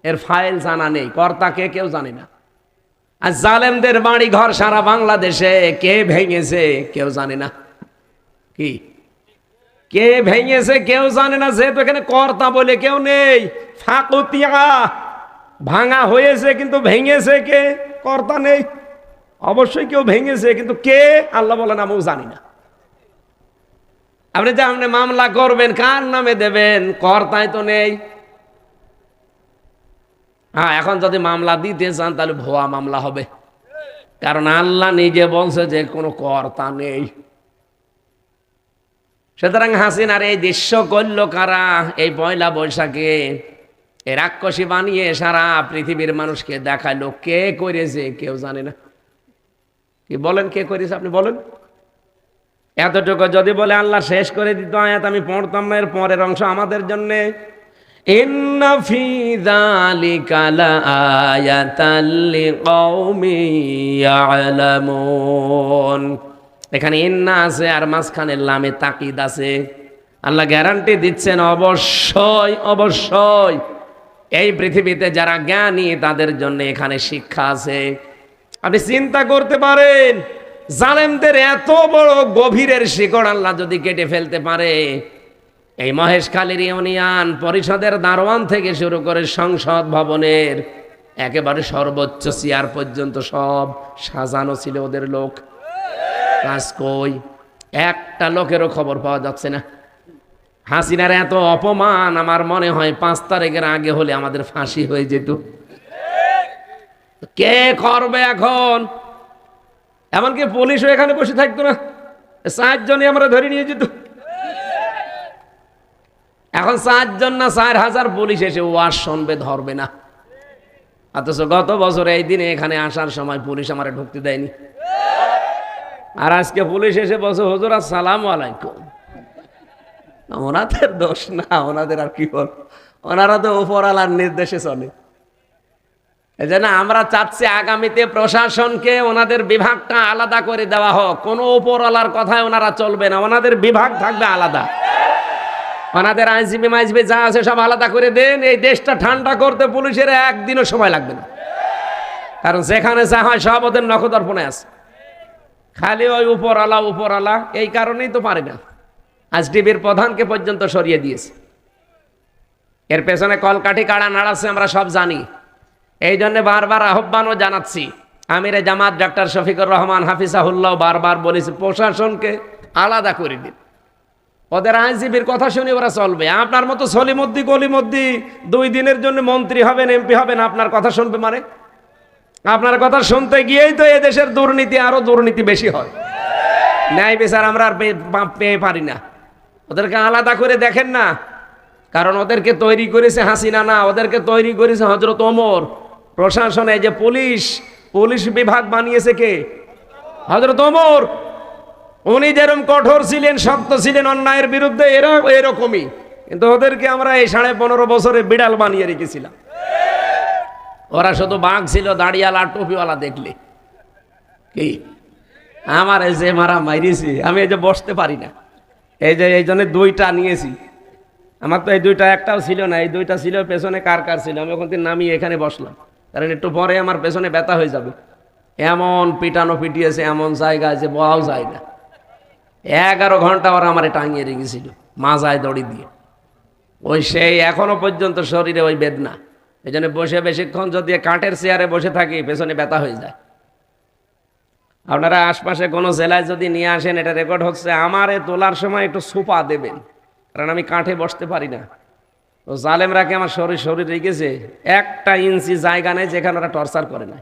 Speaker 1: এর ফাইল জানা নেই, কর্তা কে কেউ জানে না। আর জালেমদের বাড়ি ঘর সারা বাংলাদেশে কে ভেঙেছে কেউ জানে না। কি কে ভেঙেছে কেউ জানে না, যেহেতু এখানে কর্তা বলে কেউ নেই। ফাকতিয়া, ভাঙা হয়েছে কিন্তু ভেঙেছে কে? কর্তা নেই। অবশ্যই কেউ ভেঙেছে, কিন্তু কে আল্লাহ বলেন আমিও জানি না। আপনি যে আপনি মামলা করবেন কার নামে দেবেন? কর্তাই তো নেই। হ্যাঁ, এখন যদি মামলা দিতে চান তাহলে ভুয়া মামলা হবে, কারণ আল্লাহ নিজে বলছে যে কোনো কর্তা নেই। সুতরাং হাসিনার এই দৃশ্য করল কারা? এই পয়লা বৈশাখে এই রাক্ষসী বানিয়ে সারা পৃথিবীর মানুষকে দেখালো। কে করেছে কেউ জানে না। কি বলেন কে করেছে? আপনি বলেন। এতটুকু যদি বলে আল্লাহ শেষ করে দিত আয়াত, আমি পড়তাম না। এর পরের অংশ আমাদের জন্যে, ইন্না ফি যালিকা লাআয়াতাল লিকাওমিন ইয়ালামুন। এখানে ইন্না আছে আর মাঝখানে লামে তাকিদ আছে। আল্লাহ গ্যারান্টি দিচ্ছেন অবশ্যই অবশ্যই এই পৃথিবীতে যারা জ্ঞানী তাদের জন্য এখানে শিক্ষা আছে। আপনি চিন্তা করতে পারেন, জালেমদের এত বড় গভীরের শিকড় আল্লাহ যদি কেটে ফেলতে পারে, এই মহেশখালীর ইউনিয়ন পরিষদের দারোয়ান থেকে শুরু করে সংসদ ভবনের একেবারে সর্বোচ্চ চেয়ার পর্যন্ত সব সাজানো ছিল ওদের লোক। কাজ কই? একটা লোকেরও খবর পাওয়া যাচ্ছে না। হাসিনার এত অপমান আমার মনে হয় 5 তারিখের আগে হলে আমাদের ফাঁসি হয়ে যেত। কে করবে এখন? এমনকি পুলিশও এখানে বসে থাকতো না, 4 জনে আমরা ধরে নিয়ে যেত। এখন 4 জন না 4,000 পুলিশ এসে ওয়াজ শুনবে, ধরবে না। অথচ গত বছর এই দিনে এখানে আসার সময় পুলিশ আমারে ঢুকতে দেয়নি, আর আজকে পুলিশ এসে বলছে হুজুর আসসালামু আলাইকুম। ওনাদের দোষ না, ওনাদের আর কি বল, ওনারা তো উপরওয়ালার নির্দেশে চলে। এজন্য আমরা চাচ্ছি আগামীতে প্রশাসনকে ওনাদের বিভাগটা আলাদা করে দেওয়া হোক। কোনো উপরওয়ালার কথায় ওনারা চলবে না, ওনাদের বিভাগ থাকবে আলাদা। ওনাদের আইনজীবী মাইজবি যা আছে সব আলাদা করে দেন। এই দেশটা ঠান্ডা করতে পুলিশের একদিনও সময় লাগবে না, কারণ যেখানে যা হয় সব ওদের নখদর্পণে আছে। খালি ওই উপরওয়ালা, এই কারণেই তো পারে না। আজ টিভির প্রধানকে পর্যন্ত সরিয়ে দিয়েছে। এর পেছনে কলকাঠি কাড়া নাড়াচ্ছে আমরা সব জানি। এই জন্য বারবার আহ্বানও জানাচ্ছি, আমিরে জামাত ডক্টর শফিকুর রহমান হাফিজাহুল্লাহ বারবার বলেছে প্রশাসনকে আলাদা করে দিন, ওদের আইনজীবীর কথা শুনে ওরা চলবে। আপনার মতো সলিমুদ্দি গলিমুদ্দি 2 দিনের জন্য মন্ত্রী হবেন, এমপি হবেন, আপনার কথা শুনবে মানে? আপনার কথা শুনতে গিয়েই তো এদেশের দুর্নীতি, আরো দুর্নীতি বেশি হয়। ন্যায় বিচার আমরা আর পেয়ে পারি না। ওদেরকে আলাদা করে দেখেন না, কারণ ওদেরকে তৈরি করেছে হাসিনা না, ওদেরকে তৈরি করেছে হযরত ওমর। প্রশাসনে যে পুলিশ বিভাগ বানিয়েছে কে? হযরত ওমর। উনি যেরকম কঠোর ছিলেন, শক্ত ছিলেন অন্যায়ের বিরুদ্ধে, এরা এরকমই। কিন্তু ওদেরকে আমরা এই 15.5 বছরে বিড়াল বানিয়ে রেখেছিলাম। ওরা শুধু বাঘ ছিল, দাড়িওয়ালা টুপিওয়ালা দেখলে কি। আমার এই যে মারা মাইরেছি, আমি এই যে বসতে পারি না, এই জন্য 2টা নিয়েছি। আমার তো এই 2টা একটাও ছিল না, এই 2টা ছিল পেছনে কার ছিল। আমি ওখান থেকে নামিয়ে এখানে বসলাম, কারণ একটু পরে আমার পেছনে ব্যথা হয়ে যাবে। এমন পিটানো পিটিয়েছে, এমন জায়গায় যে বলাও যায় না। 11 ঘন্টা ওরা আমার টাঙিয়ে রেখেছিল মাজায় দড়ি দিয়ে। ওই সেই এখনো পর্যন্ত শরীরে ওই বেদনা। এই জন্য বসে বেশিক্ষণ যদি কাঠের চেয়ারে বসে থাকি পেছনে ব্যথা হয়ে যায়। আপনারা আশপাশে কোনো জেলায় যদি নিয়ে আসেন, এটা রেকর্ড হচ্ছে, আমারে তোলার সময় একটু সোফা দেবেন, কারণ আমি কাঠে বসতে পারি না। তো জালেমরাকে আমার শরীর রেখেছে 1 ইঞ্চি জায়গা নেই যেখানে ওরা টর্চার করে না।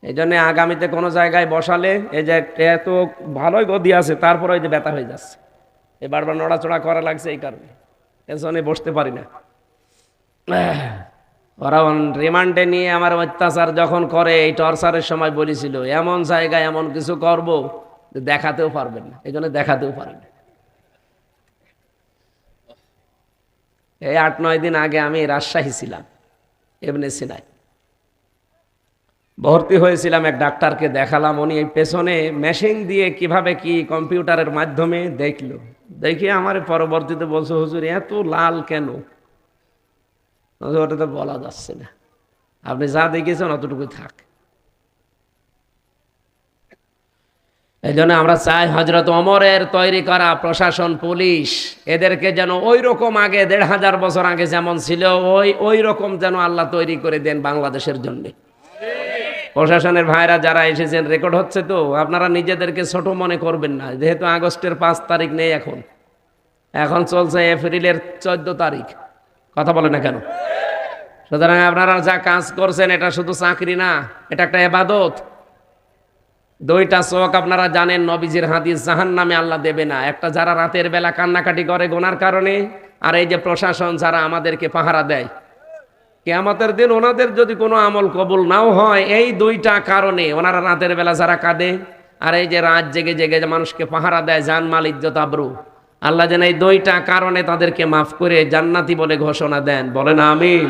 Speaker 1: এই জন্য আগামীতে কোনো জায়গায় বসালে, এই যে এত ভালোই গদি আছে, তারপরে ওই যে ব্যথা হয়ে যাচ্ছে, এই বারবার নড়াচড়া করা লাগছে, এই কারণে টেনশনে বসতে পারি না। ওরা রিমান্ডে নিয়ে আমার অত্যাচার যখন করে, এই টর্চারের সময় বলেছিল এমন জায়গায় এমন কিছু করব দেখাতেও পারবেন না, এই জন্য দেখাতেও পারি না। এই 8-9 দিন আগে আমি রাজশাহী ছিলাম, এমনি সিনাই ভর্তি হয়েছিলাম। এক ডাক্তারকে দেখালাম, উনি এই পেছনে মেশিন দিয়ে কিভাবে কি কম্পিউটারের মাধ্যমে দেখলো, দেখে আমার পরবর্তীতে বলছে হুজুর এত লাল কেন? ওটা তো বলা যাচ্ছে না, আপনি যা দেখেছেন অতটুকু থাক। এই জন্য আমরা চাই হযরত ওমরের তৈরি করা প্রশাসন, পুলিশ, এদেরকে যেন ওই রকম আগে 1500 বছর আগে যেমন ছিল ওই রকম যেন আল্লাহ তৈরি করে দেন বাংলাদেশের জন্য। প্রশাসনের ভাইরা যারা এসেছেন, রেকর্ড হচ্ছে তো, আপনারা নিজেদেরকে ছোট মনে করবেন না। যেহেতু আগস্টের 5 তারিখ নেই, এখন চলছে এপ্রিলের 14 তারিখ, কথা বলে না কেন? সুতরাং আপনারা যা কাজ করছেন এটা শুধু চাকরি না, এটা একটা ইবাদত। 2টা চোখ আপনারা জানেন, নবীজির হাদিস, জাহান্নামে আল্লাহ দেবে না। একটা যারা রাতের বেলা কান্নাকাটি করে গুনার কারণে, আর এই যে প্রশাসন যারা আমাদেরকে পাহারা দেয়, কিয়ামতের দিন ওনাদের যদি কোনো আমল কবুল নাও হয়, এই 2টা কারণে ওনারা রাতের বেলা যারা কাঁদে, আর এই যে রাত জেগে জেগে মানুষকে পাহারা দেয়, জানমাল ইজ্জত আবরু, আল্লাহ যেন এই 2টা কারণে তাদেরকে মাফ করে জান্নাতি বলে ঘোষণা দেন, বলেন আমিন।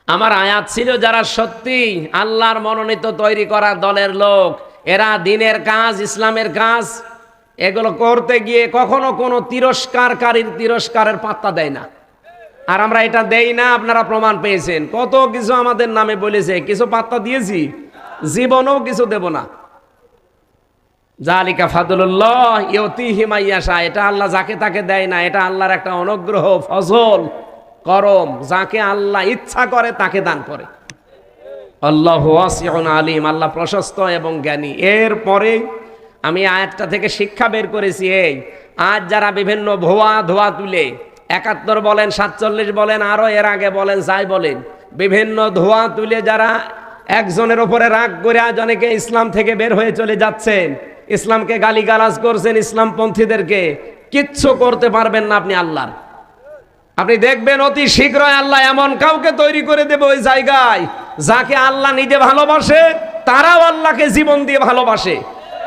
Speaker 1: আমার আয়াত ছিল যারা সত্যি আল্লাহর মনোনীত তৈরি করা দলের লোক, এরা দিনের কাজ, ইসলামের কাজ, এগুলো করতে গিয়ে কখনো কোনো তিরস্কারের পাত্তা দেয় না। আর আমরা এটা দেই না, আপনারা প্রমাণ পেয়েছেন। কত কিছু আমাদের নামে বলেছে, কিছু পাত্তা দিয়েছি? জীবনেও কিছু দেব না। যালিকা ফাদলুল্লাহ ইউতিহি মান ইয়াশা, এটা আল্লাহ যাকে তাকে দেয় না, এটা আল্লাহর একটা অনুগ্রহ, ফজল, করম, যাকে আল্লাহ ইচ্ছা করে তাকে দান করে। আল্লাহু ওয়াসিউন আলিম, আল্লাহ প্রশস্ত এবং জ্ঞানী। এরপরে আমি আয়াতটা থেকে শিক্ষা বের করেছি, এই আজ যারা বিভিন্ন ধোয়া তুলে 71 বলেন, 47 বলেন, আরো এর আগে বলেন, যাই বলেন, বিভিন্ন ধোয়া তুলে যারা একজনের উপরে রাগ করে আজ অনেকে ইসলাম থেকে বের হয়ে চলে যাচ্ছেন, ইসলামকে গালিগালাজ করছেন, ইসলামপন্থীদেরকে, কিচ্ছু করতে পারবেন না আপনি আল্লাহর। আপনি দেখবেন অতি শীঘ্রই আল্লাহ এমন কাউকে তৈরি করে দেবে ওই জায়গায়, যাকে আল্লাহ নিজে ভালোবাসে, তারাও আল্লাহকে জীবন দিয়ে ভালোবাসে,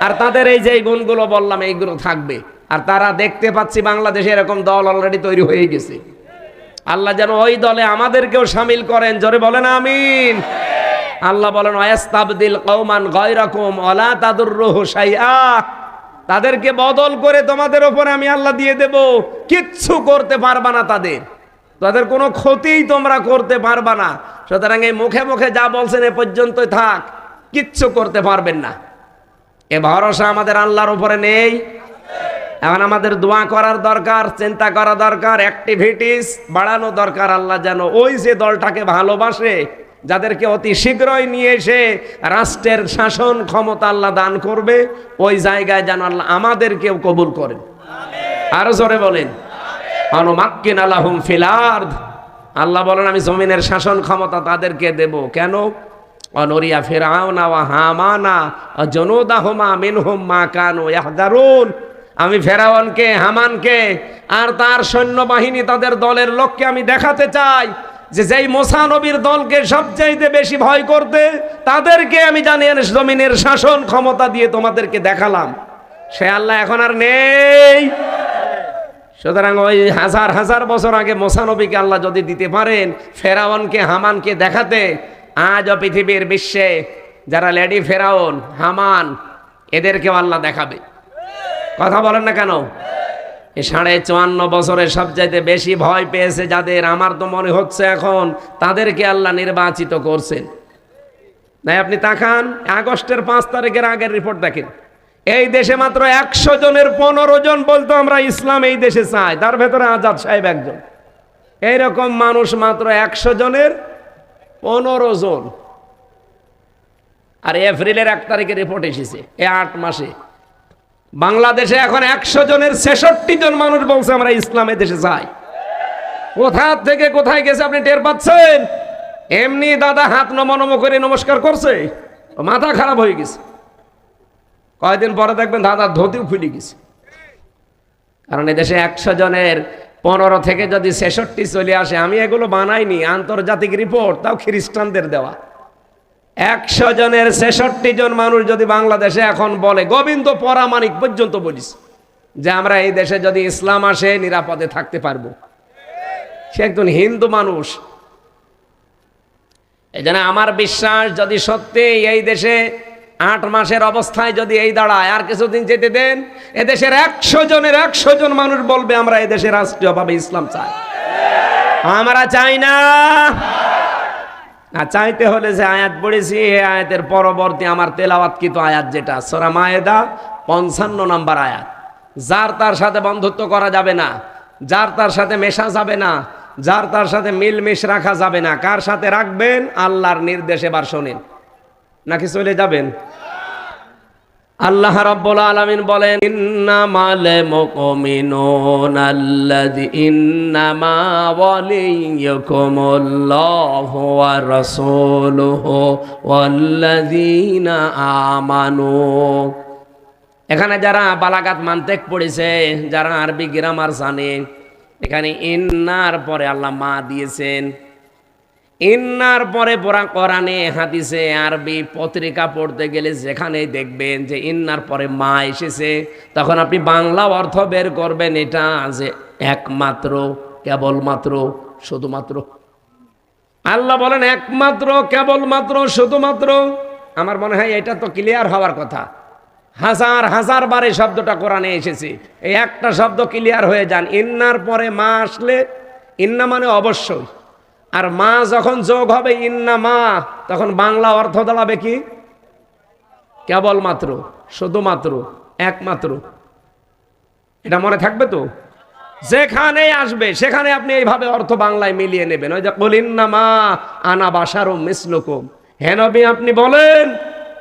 Speaker 1: আর তাদের এই যে গুণগুলো বললাম এইগুলো থাকবে। আর তারা দেখতে পাচ্ছি বাংলাদেশে এরকম দল অলরেডি তৈরি হয়ে গেছে। আল্লাহ যেন ওই দলে আমাদেরকেও শামিল করেন, জোরে বলেন আমিন। আল্লাহ বলেন ওয়াস্তাবদিল কওমান গায়রাকুম ওয়ালা তাদুররুহু শাইআ, তাদেরকে বদল করে তোমাদের উপরে আমি আল্লাহ দিয়ে দেব, কিচ্ছু করতে পারবা না, তাদের কোনো ক্ষতিই তোমরা করতে পারবা না। সুতরাং এই মুখে মুখে যা বলছেন এ পর্যন্তই থাক, কিচ্ছু করতে পারবেন না। এ ভরসা আমাদের আল্লাহর উপরে নেই। এখন আমাদের দোয়া করার দরকার, চিন্তা করা দরকার, অ্যাক্টিভিটিস বাড়ানো দরকার। আল্লাহ যেন ওই যে দলটাকে ভালোবাসে, যাদেরকে অতি শীঘ্রই নিয়ে এসে রাষ্ট্রের শাসন ক্ষমতা আল্লাহ দান করবে, ওই জায়গায় যেন আল্লাহ আমাদেরকেও কবুল করেন। আরো জোরে বলেন অনুমাক্কিন আলাহুম ফিল আরদ। আল্লাহ বলেন আমি জমিনের শাসন ক্ষমতা তাদেরকে দেব। কেন? অনরিয়া ফিরআউনা ওয়া হামানা ওয়া জুনুদাহুমা মিনহুম মা কানু ইয়াহদারুন। আমি ফেরাউনকে, হামানকে আর তার সৈন্যবাহিনী, তাদের দলের লোককে আমি দেখাতে চাই যে যেই মুসা নবীর দলকে সবচাইতে বেশি ভয় করতে, তাদেরকে আমি জানি জমিনের শাসন ক্ষমতা দিয়ে তোমাদেরকে দেখালাম। সে আল্লাহ এখন আর নেই। সুতরাং ওই হাজার হাজার বছর আগে মুসা নবীকে আল্লাহ যদি দিতে পারেন ফেরাউনকে, হামানকে দেখাতে, আজও পৃথিবীর বিশ্বে যারা লেডি ফেরাউন, হামান, এদেরকেও আল্লাহ দেখাবে। কথা বলেন না কেন? এই 54.5 বছরে সবচাইতে বেশি ভয় পেয়েছে যাদের, আমার তো মনে হচ্ছে এখন তাদেরকে আল্লাহ নির্বাচিত করছেন। নাই আপনি তাকান, আগস্টের 5 তারিখের আগের রিপোর্ট দেখেন, এই দেশে মাত্র 100 জনের 15 জন বলতো আমরা ইসলাম এই দেশে চাই, তার ভেতরে আজাদ সাহেব একজন। এইরকম মানুষ মাত্র 100 জনের 15 জন। আর এপ্রিলের 1 তারিখে রিপোর্ট এসেছে, এই 8 মাসে বাংলাদেশে এখন 100 জনের 66 জন মানুষ বলছে আমরা ইসলাম এই দেশে চাই। কোথা থেকে কোথায় গেছে আপনি টের পাচ্ছেন? এমনি দাদা হাত নম করে নমস্কার করছে, মাথা খারাপ হয়ে গেছে। কয়েকদিন পরে দেখবেন দাদার ধুতিও খুলে গেছে। কারণ এদেশে 100 জনের 15 থেকে যদি 66 চলে আসে, আমি এগুলো বানাইনি, আন্তর্জাতিক রিপোর্ট, তাও খ্রিস্টানদের দেওয়া। 100 জনের 66 জন মানুষ যদি বাংলাদেশে এখন বলে, গোবিন্দ পরামানিক পর্যন্ত বলিস যে আমরা এই দেশে যদি ইসলাম আসে নিরাপদে থাকতে পারবো, সে একজন হিন্দু মানুষ। এই জন্য আমার বিশ্বাস, যদি সত্যি এই দেশে 8 মাসের অবস্থায় যদি এই দাঁড়ায়, আর কিছুদিন যেতে দেন, এদেশের 100 জনের 100 জন মানুষ বলবে আমরা এই দেশে রাষ্ট্রীয়ভাবে ইসলাম চাই। আমরা চাই না। আর চাইতে হলে যে আয়াত পড়েছি, এই আয়াতের পরবর্তী আমার তেলাওয়াতকৃত আয়াত, যেটা সূরা মায়েদা 55 নম্বর আয়াত, যার তার সাথে বন্ধুত্ব করা যাবে না, যার তার সাথে মেশা যাবে না, যার তার সাথে মিলমিশ রাখা যাবে না। কার সাথে রাখবেন? আল্লাহর নির্দেশ। এবার শোনেন, নাকি চলে যাবেন? আল্লাহ রাব্বুল আলামিন বলেন ইন্নামাল মুমিনুনা ইন্নামা ওয়ালিয়্যুকুমুল্লাহু ওয়া রাসূলুহু ওয়াল্লাযীনা আমানু। এখানে যারা বালাগাত মানতেক পড়েছে, যারা আরবি গ্রামার জানে, এখানে ইন্নার পরে আল্লাহ মা দিয়েছেন। ইন্নার পরে পড়া কোরআনে, হাদিসে, আরবি পত্রিকা পড়তে গেলে যেখানে দেখবেন যে ইন্নার পরে মা এসেছে, তখন আপনি বাংলা অর্থ বের করবেন এটা যে একমাত্র, কেবলমাত্র, শুধুমাত্র। আল্লাহ বলেন একমাত্র, কেবলমাত্র, শুধুমাত্র। আমার মনে হয় এটা তো ক্লিয়ার হওয়ার কথা। হাজার হাজার বারে শব্দটা কোরআনে এসেছে, এই একটা শব্দ ক্লিয়ার হয়ে যান। ইন্নার পরে মা আসলে, ইন্না মানে অবশ্যই, আর মা যখন যোগ হবে ইন্না মা, তখন বাংলা অর্থ দাঁড়াবে কি? কেবলমাত্র, শুধুমাত্র, একমাত্র। এটা মনে থাকবে তো? যেখানে আসবে সেখানে আপনি এইভাবে অর্থ বাংলায় মিলিয়ে নেবেন। ওই যে কুল ইন্নামা আনা বাশারুম মিসলুকুম, হে নবী আপনি বলেন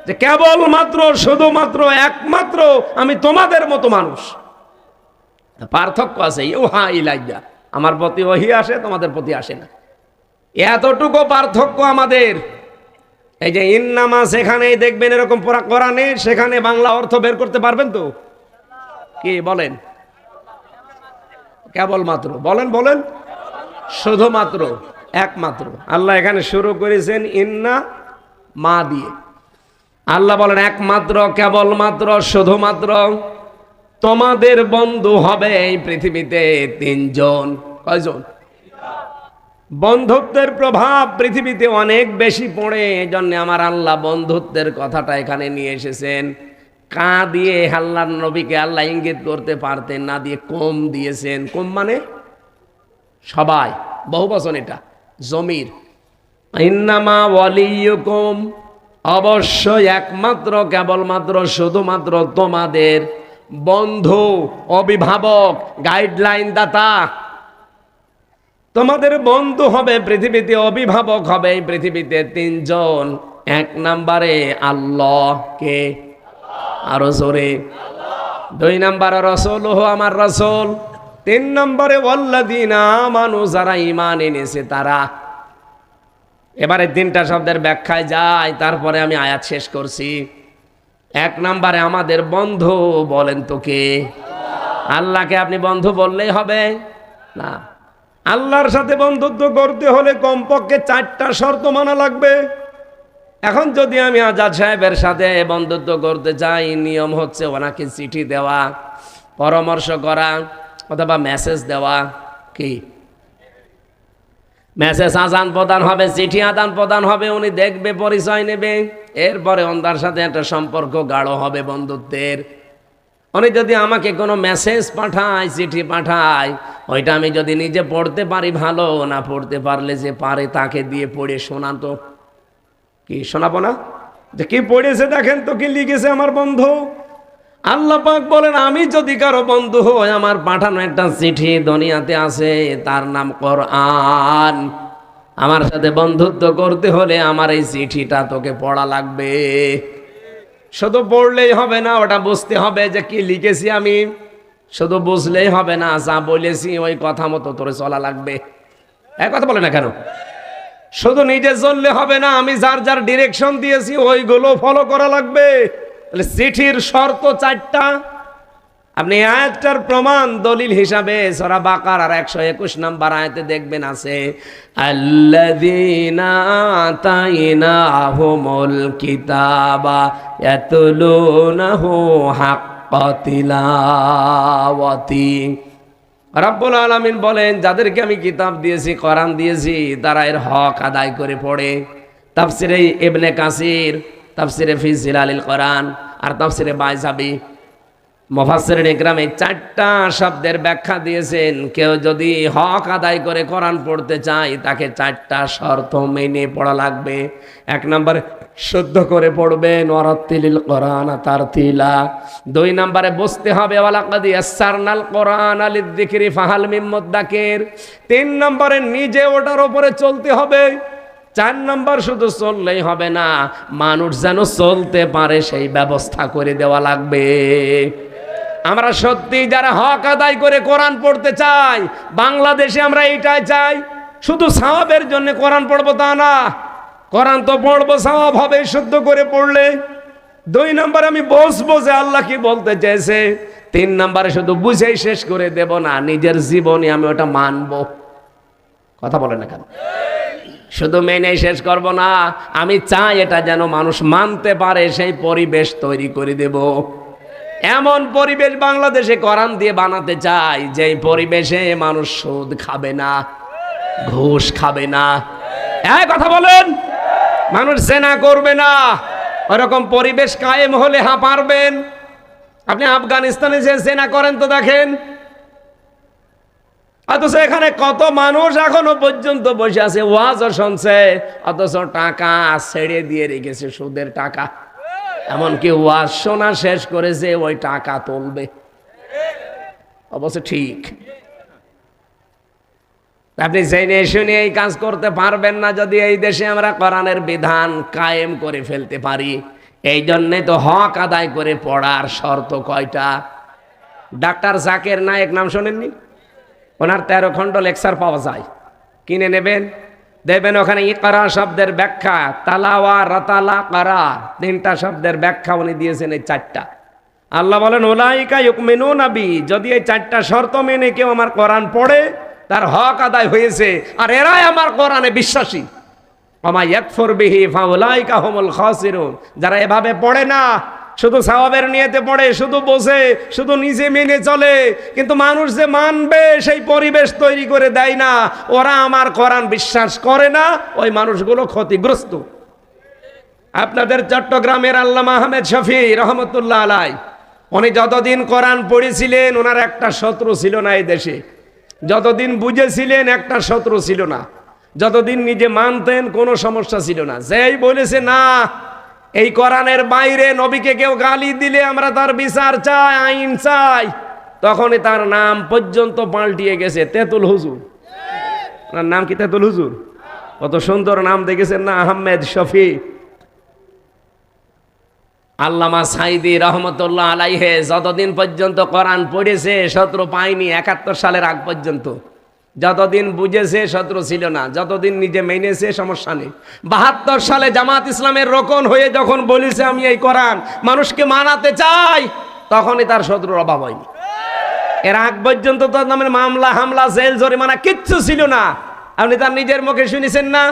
Speaker 1: যে কেবলমাত্র, শুধুমাত্র, একমাত্র আমি তোমাদের মতো মানুষ। পার্থক্য আছে, ইউহা ইলাইয়া, আমার প্রতি ওহী আসে, তোমাদের প্রতি আসে না, এতটুকু পার্থক্য আমাদের। এই যে ইন্নামা, সেখানেই দেখবেন এরকম কোরআনে, সেখানে বাংলা অর্থ বের করতে পারবেন তো? কি বলেন? কেবলমাত্র, বলেন বলেন, শুধুমাত্র, একমাত্র। আল্লাহ এখানে শুরু করেছেন ইন্না মা দিয়ে। আল্লাহ বলেন একমাত্র, কেবলমাত্র, শুধুমাত্র তোমাদের বন্ধু হবে এই পৃথিবীতে তিনজন। কয়জন? বন্ধুত্বের প্রভাব পৃথিবীতে অনেক বেশি পড়ে, এই জন্য আমার আল্লাহ বন্ধুত্বের কথাটা এখানে নিয়ে এসেছেন। কা দিয়ে আল্লাহর নবীকে আল্লাহ ইঙ্গিত করতে পারতেন, না দিয়ে কম দিয়েছেন। কম মানে সবাই, বহুবচন, এটা জমির। ইন্নামা ওয়ালিয়ুকুম, অবশ্যই একমাত্র, কেবলমাত্র, শুধুমাত্র তোমাদের বন্ধু, অভিভাবক, গাইডলাইন দাতা। তোমাদের বন্ধু হবে পৃথিবীতে, অভিভাবক হবে এই পৃথিবীতে তিনজন। এক নম্বরে আল্লাহ, কে? আরো জোরে। দুই নম্বরে রাসূলুহু, আমার রাসূল। তিন নম্বরে ওয়াল্লাযীনা আমানু, যারা ঈমান এনেছে তারা। এবারে তিনটা শব্দের ব্যাখ্যায় যাই, তারপরে আমি আয়াত শেষ করছি। এক নম্বরে আমাদের বন্ধু, বলেন তো কে? আল্লাহকে আপনি বন্ধু বললেই হবে না। আল্লাহর সাথে বন্ধুত্ব করতে হলে কমপক্ষে 4টা শর্ত মানা লাগবে। এখন যদি আমি আজাদ সাহেবের সাথে বন্ধুত্ব করতে চাই, নিয়ম হচ্ছে ওনাকে চিঠি দেওয়া, পরামর্শ করা, অথবা মেসেজ দেওয়া। কি মেসেজ আদান প্রদান হবে, চিঠি আদান প্রদান হবে, উনি দেখবে, পরিচয় নেবে, এরপরে ওনার সাথে একটা সম্পর্ক গাঢ় হবে বন্ধুত্বের। উনি যদি আমাকে কোনো মেসেজ পাঠায়, চিঠি পাঠায়, ওইটা আমি যদি নিজে পড়তে পারি ভালো, না পড়তে পারলে যে পারে তাকে দিয়ে পড়ে শোনাতো। কি শোনাবো না? যে কি পড়েছে দেখেন তো, কি লিখেছে আমার বন্ধু। আল্লাহ পাক বলেন আমি যদি কারো বন্ধু হই, আমার পাঠানো একটা চিঠি দুনিয়াতে আছে, তার নাম কোরআন। আমার সাথে বন্ধুত্ব করতে হলে আমার এই চিঠিটা তোকে পড়া লাগবে। শুধু পড়লেই হবে না, ওটা বুঝতে হবে যে কি লিখেছি আমি। শুধু বুঝলেই হবে না, যা বলেছি ওই কথা মতো তোরে চলা লাগবে। এক কথা বলে না কেন? শুধু নিজে চললে হবে না, আমি যার যার ডিরেকশন দিয়েছি ওইগুলো ফলো করা লাগবে। তাহলে চিঠির শর্ত 4টা। আপনি আয়াতটার প্রমাণ দলিল হিসাবে সূরা বাকারার 121 নম্বর আয়াতে দেখবেন আছে, আল্লাযীনা আতাইনাহুমুল কিতাবা ইয়াতলুনাহু হাক্কা তিলাওয়াতি। রাব্বুল আলামিন বলেন যাদেরকে আমি কিতাব দিয়েছি, কোরআন দিয়েছি, তারা এর হক আদায় করে পড়ে। তাফসিরে ইবনে কাসির, তাফসিরে ফি জিলালিল কোরআন, আর তাফসিরে বাইজাবি, মুফাসসিরিন ইকরাম এই 4টা শব্দের ব্যাখ্যা দিয়েছেন। কেউ যদি হক আদায় করে কোরআন পড়তে চায়, তাকে 4টা শর্ত মেনে পড়া লাগবে। 1 নম্বরে শুদ্ধ করে পড়বেন, ওয়ারাত্তিলিল কোরআন তারতিলা। 2 নম্বরে বুঝতে হবে, ওয়ালাকাদ ইয়াসসারনাল কোরআনা লিযযিকরি ফাহাল মিন মুদ্দাকির। 3 নম্বরে নিজে ওটার উপরে চলতে হবে। 4 নম্বর শুধু চললেই হবে না, মানুষ যেন চলতে পারে সেই ব্যবস্থা করে দেওয়া লাগবে। আমরা সত্যি যারা হক আদায় করে কোরআন পড়তে চাই, বাংলাদেশে আমরা এইটাই চাই। শুধু সওয়াবের জন্য কোরআন পড়বো তা না, কোরআন তো পড়বো, সওয়াব হবে শুদ্ধ করে পড়লে। 2 নম্বর আমি বুঝবো যে আল্লাহ কি বলতে চেয়েছে। 3 নম্বরে শুধু বুঝেই শেষ করে দেব না, নিজের জীবনে আমি ওটা মানবো। কথা বলে না কেন? শুধু মেনে শেষ করব না, আমি চাই এটা যেন মানুষ মানতে পারে, সেই পরিবেশ তৈরি করে দেব। এমন পরিবেশ বাংলাদেশে কোরআন দিয়ে বানাতে চাই, যে পরিবেশে মানুষ সুদ খাবে না, ঘুষ খাবে না। এই কথা বলেন, মানুষ জেনা করবে না। ওরকম পরিবেশ কায়েম হলে পারবেন। আপনি আফগানিস্তানে যে জেনা করেন তো দেখেন, অথচ এখানে কত মানুষ এখনো পর্যন্ত বসে আছে, ওয়াজও শুনছে, অথচ টাকা ছেড়ে দিয়ে রেখেছে, সুদের টাকা। এমনকি ওয়াজ শোনা শেষ করেছে, ওই টাকা তুলবে। অবশ্য ঠিক, আপনি জেনে শুনে এই কাজ করতে পারবেন না যদি এই দেশে আমরা কোরআনের বিধান কায়েম করে ফেলতে পারি। এই জন্যে তো হক আদায় করে পড়ার শর্ত কয়টা? ডাক্তার জাকির নায়েক নাম শোনেননি? ওনার 13 খণ্ড লেকচার পাওয়া যায়, কিনে নেবেন, দেখবেন ওখানে ইকরা শব্দের ব্যাখ্যা, তালাওয়া, রাতালা, কারা, 3টা শব্দের ব্যাখ্যা উনি দিয়েছেন, এই 4টা। আল্লাহ বলেন উলাইকা ইউমিনুনা বি, যদি এই চারটা শর্ত মেনে কেউ আমার কোরআন পড়ে তার হক আদায় হয়েছে, আর এরাই আমার কোরআনে বিশ্বাসী। ওমা ইয়াকফুর বিহি ফাউলাইকা হুমুল খাসিরুন, যারা এভাবে পড়ে না, শুধু সওয়াবের নিয়তে পড়ে, শুধু বসে, শুধু নিজে মেনে চলে, কিন্তু মানুষ যে মানবে সেই পরিবেশ তৈরি করে দেয় না, ওরা আমার কোরআন বিশ্বাস করে না, ওই মানুষগুলো ক্ষতিগ্রস্ত। আপনাদের চট্টগ্রামের আল্লামা আহমেদ শফি রহমতুল্লাহ আলাই, উনি যতদিন কোরআন পড়েছিলেন ওনার একটা শত্রু ছিল না এই দেশে। যতদিন বুঝেছিলেন একটা শত্রু ছিল না, যতদিন নিজে মানতেন কোনো সমস্যা ছিল না। যেই বলেছে না এই কোরআনের বাইরে নবীকে কেউ গালি দিলে আমরা তার বিচার চাই, আইন চাই, তখনই তার নাম পর্যন্ত পাল্টিয়ে গেছে তেতুল হুজুর। ওনার নাম কি তেতুল হুজুর? কত সুন্দর নাম দেখেছেন না, আহমেদ শফি। আল্লামা সাইদি রহমতুল্লাহ আলাইহে যতদিন পর্যন্ত কোরআন পড়েছে শত্রু পায়নি, 71 সালের আগ পর্যন্ত। যতদিন বুঝেছে শত্রু ছিল না, যতদিন নিজে মেনেছে সমস্যা নেই। 72 সালে জামাত ইসলামের রোকন হয়ে যখন বলেছে আমি এই কোরআন মানুষকে মানাতে চাই, তখনই তার শত্রুর অভাব হয়নি। এর আগ পর্যন্ত তার নামে মামলা, হামলা, জেল, জরিমানা কিচ্ছু ছিল না। আপনি তার নিজের মুখে শুনেছেন না,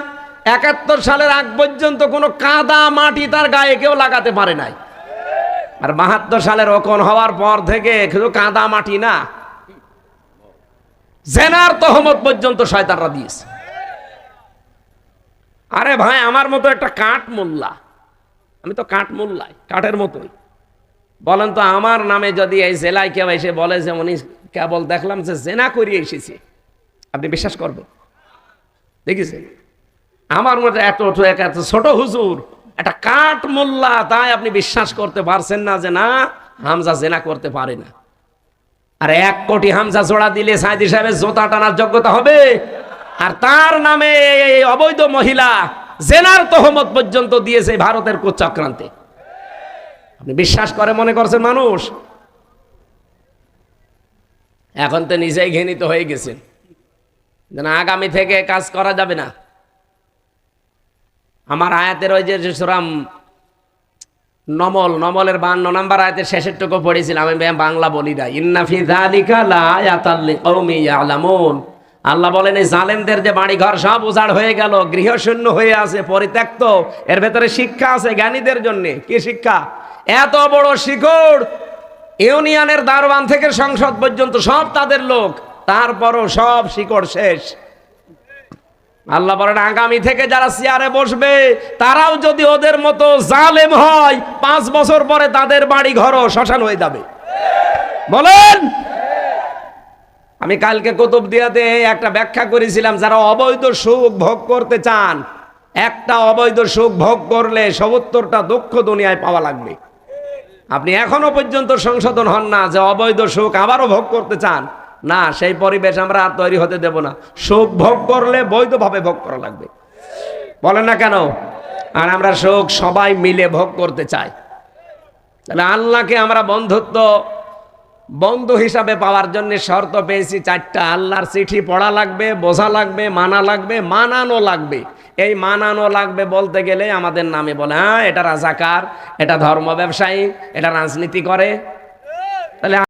Speaker 1: 71 সালের আগ পর্যন্ত কোনো কাদা মাটি তার গায়ে কেউ লাগাতে পারে নাই। আর 72 সালের রোকন হওয়ার পর থেকে শুধু কাদা মাটি না, জেনার তহমত পর্যন্ত শয়তানরা দিয়েছে। আরে ভাই, আমার মতো একটা কাঠ মোল্লা, আমি তো কাঠ মোল্লাই, কাঠের মতোই। বলেন তো আমার নামে যদি এই জেলায় কেউ এসে বলে যে উনি কেবল দেখলাম যে জেনা করিয়ে এসেছে, আপনি বিশ্বাস করবেন? দেখেছেন আমার মতো এত ছোট হুজুর, একটা কাঠ মোল্লা, তাই আপনি বিশ্বাস করতে পারছেন না যে না হামজা জেনা করতে পারে না? আর 1 কোটি হামজা জোড়া দিলে সাইদি সাহেবের জোতা টানার যোগ্যতা হবে? আর তার নামে এই অবৈধ মহিলা জেনার তহমত পর্যন্ত দিয়েছে ভারতের কোচ চক্রান্তে। আপনি বিশ্বাস করে মনে করছেন মানুষ? এখন তো নিজেই ঘৃণিত হয়ে গেছেন, যেন আগামী থেকে কাজ করা যাবে না। আমার আয়াতের ওই যে সুরাম নমলের 52 নম্বর আয়াতের শেষের টুকু পড়েছিলাম, আমি বাংলা বলি না। ইন্না ফি যালিকা লাআয়াতাল লিকাউমি ইয়ালামুন। আল্লাহ বলেন এই জালেমদের যে বাড়ি ঘর সব উজাড় হয়ে গেল, গৃহশূন্য হয়ে আছে, পরিত্যক্ত, এর ভেতরে শিক্ষা আছে জ্ঞানীদের জন্য। কি শিক্ষা? এত বড় শিকড়, ইউনিয়নের দারোয়ান থেকে সংসদ পর্যন্ত সব তাদের লোক, তারপরও সব শিকড় শেষ। আল্লাহ বলেন আগামী থেকে যারা চেয়ারে বসবে তারাও যদি ওদের মতো জালেম হয়, 5 বছর পরে তাদের বাড়ি ঘরও শ্মশান হয়ে যাবে। বলেন, আমি কালকে কুতুবদিয়াতে একটা ব্যাখ্যা করেছিলাম, যারা অবৈধ সুখ ভোগ করতে চান, একটা অবৈধ সুখ ভোগ করলে 70টা দুঃখ দুনিয়ায় পাওয়া লাগবে। আপনি এখনো পর্যন্ত সংশোধন হন না যে অবৈধ সুখ আবারও ভোগ করতে চান, না, সেই পরিবেশ আমরা আর তৈরি হতে দেব না। সুখ ভোগ করলে বৈধভাবে ভোগ করা লাগবে। বলেন না কেন? আর আমরা সুখ সবাই মিলে ভোগ করতে চাই। তাহলে আল্লাহকে আমরা বন্ধু হিসাবে পাওয়ার জন্য শর্ত পেয়েছি 4টা। আল্লাহর চিঠি পড়া লাগবে, বোঝা লাগবে, মানা লাগবে, মানানো লাগবে। এই মানানো লাগবে বলতে গেলে আমাদের নামে বলে হ্যাঁ এটা রাজাকার, এটা ধর্ম ব্যবসায়ী, এটা রাজনীতি করে। তাহলে